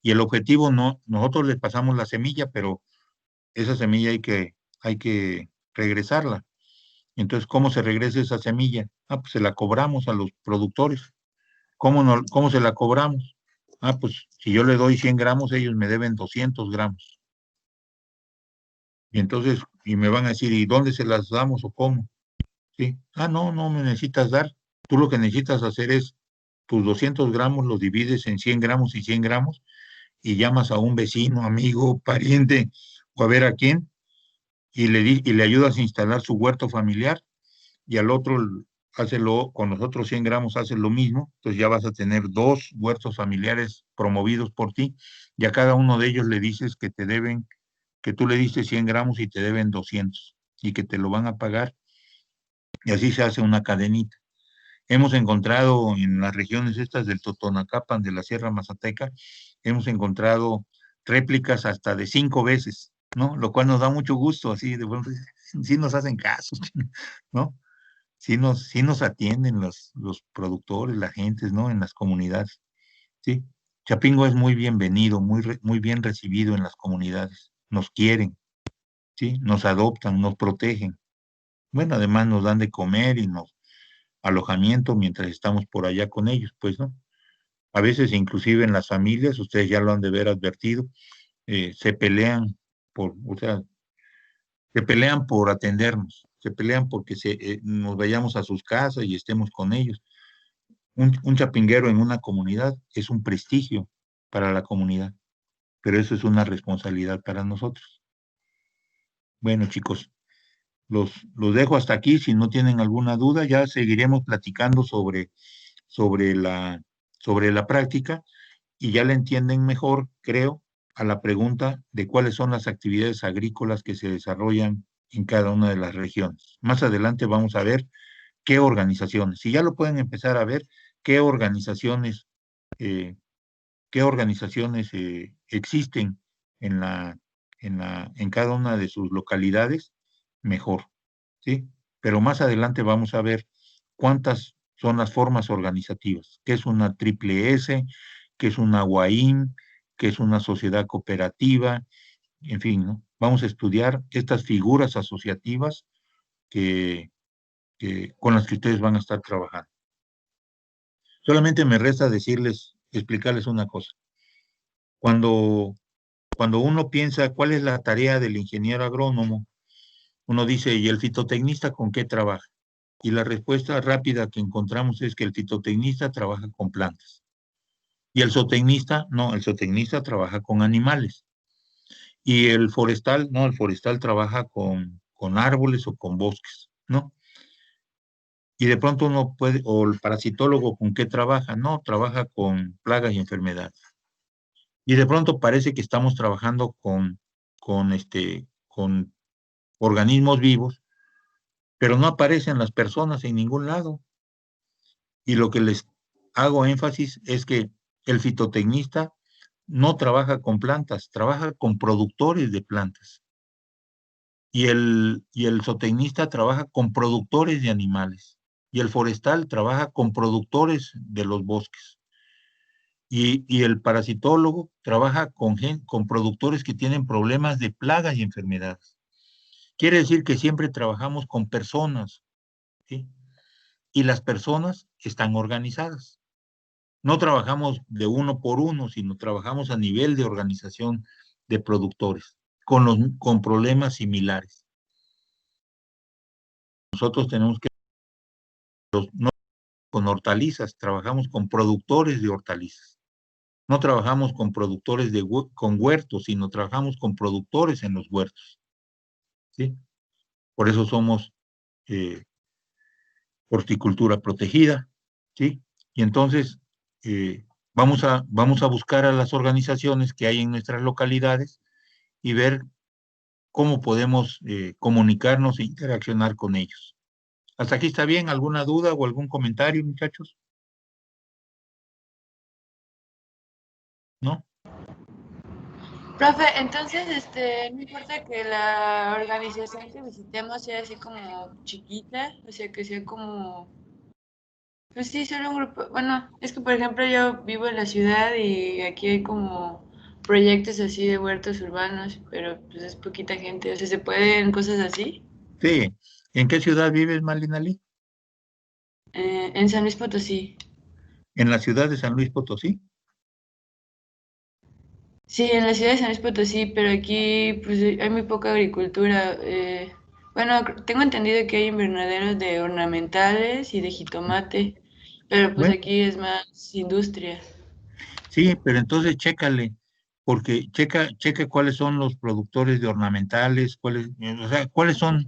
Y el objetivo no, nosotros les pasamos la semilla, pero esa semilla hay que regresarla. Entonces, ¿cómo se regresa esa semilla? Ah, pues se la cobramos a los productores. ¿Cómo, no, cómo se la cobramos? Ah, pues si yo le doy 100 gramos, ellos me deben 200 gramos. Y entonces, y me van a decir, ¿y dónde se las damos o cómo? Sí. Ah, no, no me necesitas dar. Tú lo que necesitas hacer es tus 200 gramos los divides en 100 gramos y 100 gramos y llamas a un vecino, amigo, pariente o a ver a quién y le ayudas a instalar su huerto familiar y al otro hácelo con los otros 100 gramos, haces lo mismo, entonces ya vas a tener dos huertos familiares promovidos por ti y a cada uno de ellos le dices que te deben, que tú le diste 100 gramos y te deben 200 y que te lo van a pagar y así se hace una cadenita. Hemos encontrado en las regiones estas del Totonacapan, de la Sierra Mazateca, hemos encontrado réplicas hasta de 5 veces, ¿no? Lo cual nos da mucho gusto, así, de bueno, sí nos hacen caso, ¿no? Sí nos atienden los productores, la gente, ¿no? En las comunidades, ¿sí? Chapingo es muy bienvenido, muy bien recibido en las comunidades. Nos quieren, ¿sí? Nos adoptan, nos protegen. Bueno, además nos dan de comer y nos alojamiento mientras estamos por allá con ellos, pues, ¿no? A veces, inclusive en las familias, ustedes ya lo han de ver advertido, se pelean o sea, se pelean por atendernos, se pelean porque nos vayamos a sus casas y estemos con ellos. Un chapinguero en una comunidad es un prestigio para la comunidad, pero eso es una responsabilidad para nosotros. Bueno, chicos, los dejo hasta aquí. Si no tienen alguna duda, ya seguiremos platicando sobre la, sobre la práctica y ya le entienden mejor, creo, a la pregunta de cuáles son las actividades agrícolas que se desarrollan en cada una de las regiones. Más adelante vamos a ver qué organizaciones, si ya lo pueden empezar a ver, qué organizaciones, eh, existen en en cada una de sus localidades, mejor, ¿sí? Pero más adelante vamos a ver cuántas son las formas organizativas, qué es una triple S, qué es una UAIN, qué es una sociedad cooperativa, en fin, ¿no? Vamos a estudiar estas figuras asociativas que, con las que ustedes van a estar trabajando. Solamente me resta explicarles una cosa. Cuando, cuando uno piensa cuál es la tarea del ingeniero agrónomo, uno dice, ¿y el fitotecnista con qué trabaja? Y la respuesta rápida que encontramos es que el fitotecnista trabaja con plantas. Y el zootecnista, no, el zootecnista trabaja con animales. Y el forestal, no, el forestal trabaja con árboles o con bosques, ¿no? Y de pronto uno puede, o el parasitólogo, ¿con qué trabaja? No, trabaja con plagas y enfermedades. Y de pronto parece que estamos trabajando con organismos vivos, pero no aparecen las personas en ningún lado. Y lo que les hago énfasis es que el fitotecnista no trabaja con plantas, trabaja con productores de plantas. Y el zootecnista trabaja con productores de animales. Y el forestal trabaja con productores de los bosques. Y el parasitólogo trabaja con productores que tienen problemas de plagas y enfermedades. Quiere decir que siempre trabajamos con personas, ¿sí? Y las personas están organizadas. No trabajamos de uno por uno, sino trabajamos a nivel de organización de productores, con problemas similares. Nosotros tenemos que, no con hortalizas, trabajamos con productores de hortalizas. No trabajamos con productores con huertos, sino trabajamos con productores en los huertos, ¿sí? Por eso somos eh, horticultura protegida, ¿sí? Y entonces vamos a buscar a las organizaciones que hay en nuestras localidades y ver cómo podemos comunicarnos e interaccionar con ellos. ¿Hasta aquí está bien? ¿Alguna duda o algún comentario, muchachos? ¿No? Profe, entonces, no importa que la organización que visitemos sea así como chiquita, o sea, que sea como, pues sí, solo un grupo. Bueno, es que por ejemplo yo vivo en la ciudad y aquí hay como proyectos así de huertos urbanos, pero pues es poquita gente, o sea, se pueden cosas así. Sí. ¿En qué ciudad vives, Malina Lee? En San Luis Potosí. ¿En la ciudad de San Luis Potosí? Sí, en la ciudad de San Luis Potosí, pero aquí pues hay muy poca agricultura. Bueno, tengo entendido que hay invernaderos de ornamentales y de jitomate, pero pues Bueno, aquí es más industria. sí, pero entonces chécale, porque checa cuáles son los productores de ornamentales, o sea, cuáles son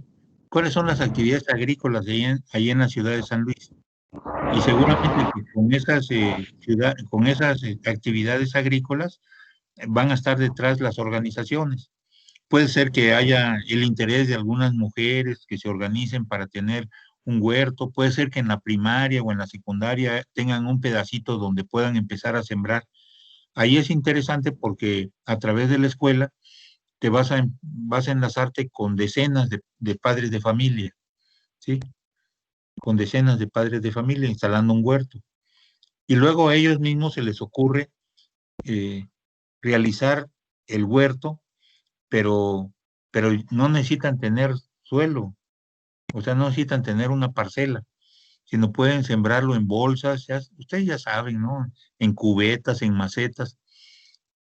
las actividades agrícolas ahí en la ciudad de San Luis. Y seguramente que con esas, con esas actividades agrícolas van a estar detrás las organizaciones. Puede ser que haya el interés de algunas mujeres que se organicen para tener un huerto, puede ser que en la primaria o en la secundaria tengan un pedacito donde puedan empezar a sembrar. Ahí es interesante porque a través de la escuela vas a enlazarte con decenas de padres de familia, ¿sí? Con decenas de padres de familia instalando un huerto. Y luego a ellos mismos se les ocurre eh, realizar el huerto, pero, pero no necesitan tener suelo, o sea, no necesitan tener una parcela, sino pueden sembrarlo en bolsas, ustedes ya saben, ¿no? En cubetas, en macetas.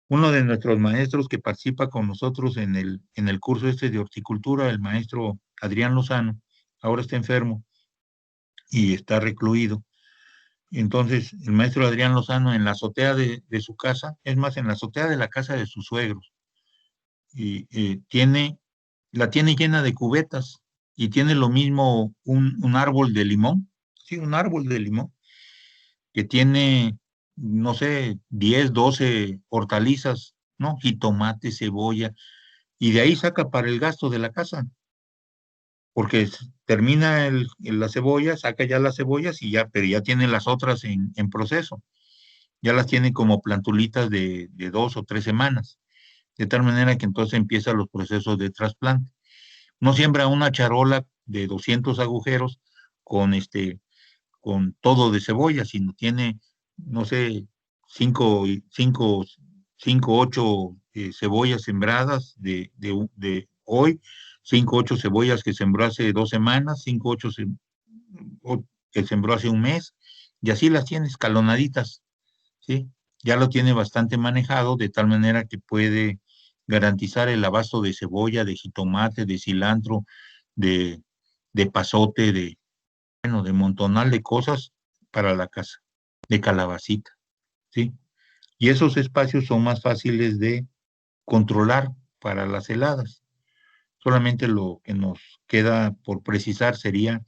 Uno de nuestros maestros que participa con nosotros en el curso este de horticultura, el maestro Adrián Lozano, ahora está enfermo y está recluido. Entonces, el maestro Adrián Lozano en la azotea de su casa, es más, en la azotea de la casa de sus suegros, y la tiene llena de cubetas y tiene lo mismo un árbol de limón, sí, un árbol de limón, que tiene, no sé, 10 12 hortalizas, ¿no? Jitomate, cebolla, y de ahí saca para el gasto de la casa, porque termina la cebolla, saca ya las cebollas y ya, pero ya tiene las otras en proceso, ya las tiene como plantulitas de 2 o 3 semanas, de tal manera que entonces empiezan los procesos de trasplante. No siembra una charola de 200 agujeros con con todo de cebolla, sino tiene, no sé, 5, 5, 8 cebollas sembradas de hoy, 5, 8 cebollas que sembró hace 2 semanas, 5, 8 que sembró hace un mes, y así las tiene escalonaditas, ¿sí? Ya lo tiene bastante manejado, de tal manera que puede garantizar el abasto de cebolla, de jitomate, de cilantro, de, de pasote, bueno, de montonal de cosas para la casa, de calabacita, ¿sí? Y esos espacios son más fáciles de controlar para las heladas. Solamente lo que nos queda por precisar sería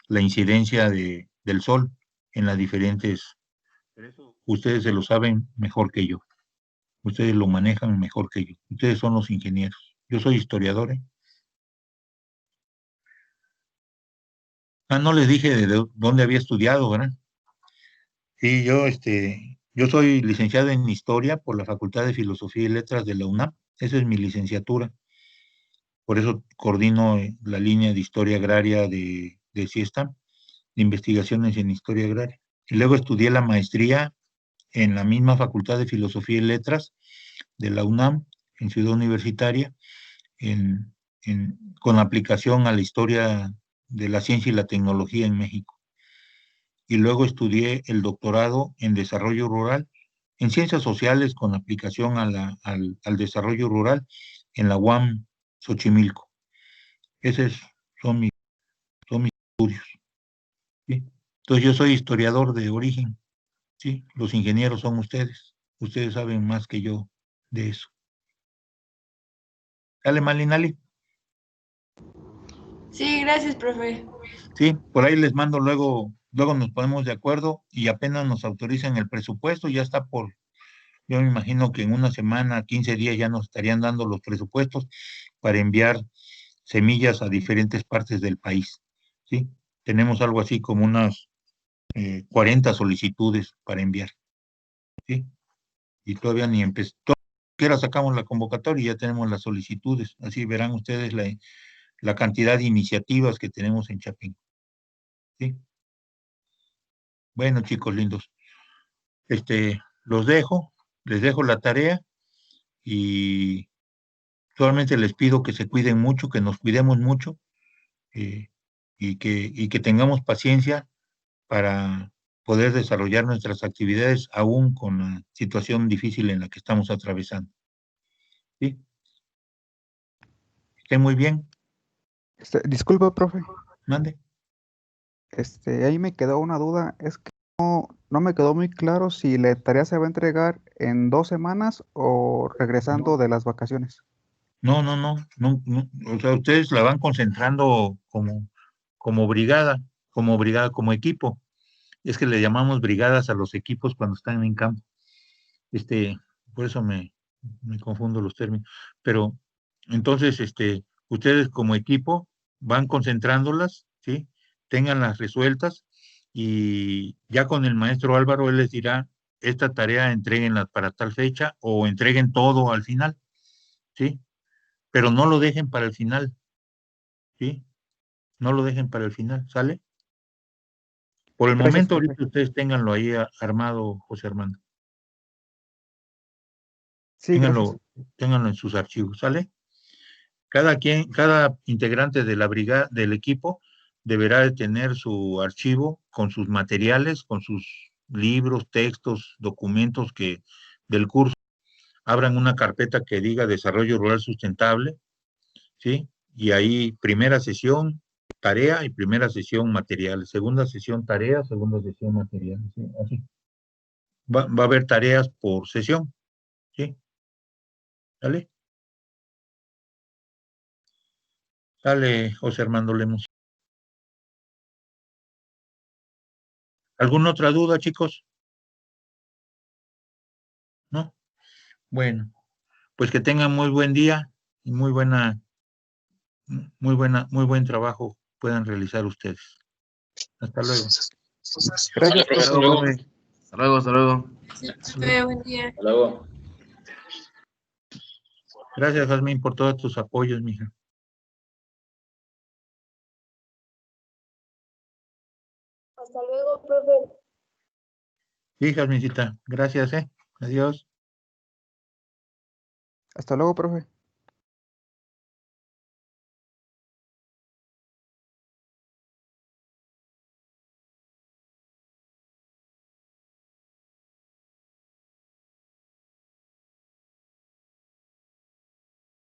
la incidencia del sol en las diferentes. Pero eso ustedes se lo saben mejor que yo. Ustedes lo manejan mejor que yo. Ustedes son los ingenieros. Yo soy historiador, ¿eh? Ah, no les dije dónde había estudiado, ¿verdad? Sí, yo soy licenciado en Historia por la Facultad de Filosofía y Letras de la UNAM. Esa es mi licenciatura. Por eso coordino la línea de Historia Agraria de CIESTAM, de investigaciones en Historia Agraria. Y luego estudié la maestría en la misma Facultad de Filosofía y Letras de la UNAM, en Ciudad Universitaria, en, con aplicación a la historia de la ciencia y la tecnología en México. Y luego estudié el doctorado en desarrollo rural, en ciencias sociales con aplicación al desarrollo rural en la UAM Xochimilco. Esos son mis, son mis estudios, ¿sí? Entonces yo soy historiador de origen, ¿sí? Los ingenieros son ustedes. Ustedes saben más que yo de eso. Dale, Malinali. Sí, gracias, profe. Sí, por ahí les mando luego nos ponemos de acuerdo y apenas nos autorizan el presupuesto, ya está yo me imagino que en una semana, 15 días ya nos estarían dando los presupuestos para enviar semillas a diferentes partes del país, ¿sí? Tenemos algo así como unas 40 solicitudes para enviar, ¿sí? Y todavía ni empezó, siquiera sacamos la convocatoria y ya tenemos las solicitudes, así verán ustedes la cantidad de iniciativas que tenemos en Chapingo, ¿sí? Bueno, chicos lindos, les dejo la tarea y solamente les pido que se cuiden mucho, que nos cuidemos mucho eh, y que tengamos paciencia para poder desarrollar nuestras actividades aún con la situación difícil en la que estamos atravesando. ¿Sí? Estén muy bien, Disculpa, profe. mande. Ahí me quedó una duda. Es que no me quedó muy claro si la tarea se va a entregar en 2 semanas o regresando de las vacaciones. No, o sea, ustedes la van concentrando como brigada, como equipo. Es que le llamamos brigadas a los equipos cuando están en campo. Este, por eso me confundo los términos. Pero entonces, ustedes como equipo van concentrándolas, ¿sí? Ténganlas resueltas y ya con el maestro Álvaro él les dirá, esta tarea entréguenla para tal fecha o entreguen todo al final, ¿sí? Pero no lo dejen para el final, ¿sí? No lo dejen para el final, ¿sale? Por el Gracias, momento, profe. ahorita ustedes ténganlo ahí armado, José Armando. Sí, gracias. Ténganlo en sus archivos, ¿sale? Cada integrante de la brigada, del equipo, deberá de tener su archivo con sus materiales, con sus libros, textos, documentos del curso. Abran una carpeta que diga Desarrollo Rural Sustentable, ¿sí? Y ahí primera sesión, tarea y primera sesión materiales. Segunda sesión, tarea, segunda sesión materiales, ¿sí? Así. Va a haber tareas por sesión, ¿sí? ¿Sale? Sale, José Armando Lemos. ¿Alguna otra duda, chicos? ¿No? Bueno, pues que tengan muy buen día y muy buen trabajo puedan realizar ustedes. Hasta luego. Sale, Gracias, profe, profe. hasta luego. Hasta luego, hasta luego. Sí, profe, buen día. Hasta luego. Gracias, Jazmín, por todos tus apoyos, mija. Hasta luego, profe. Sí, Jazmincita, gracias, Adiós. Hasta luego, profe.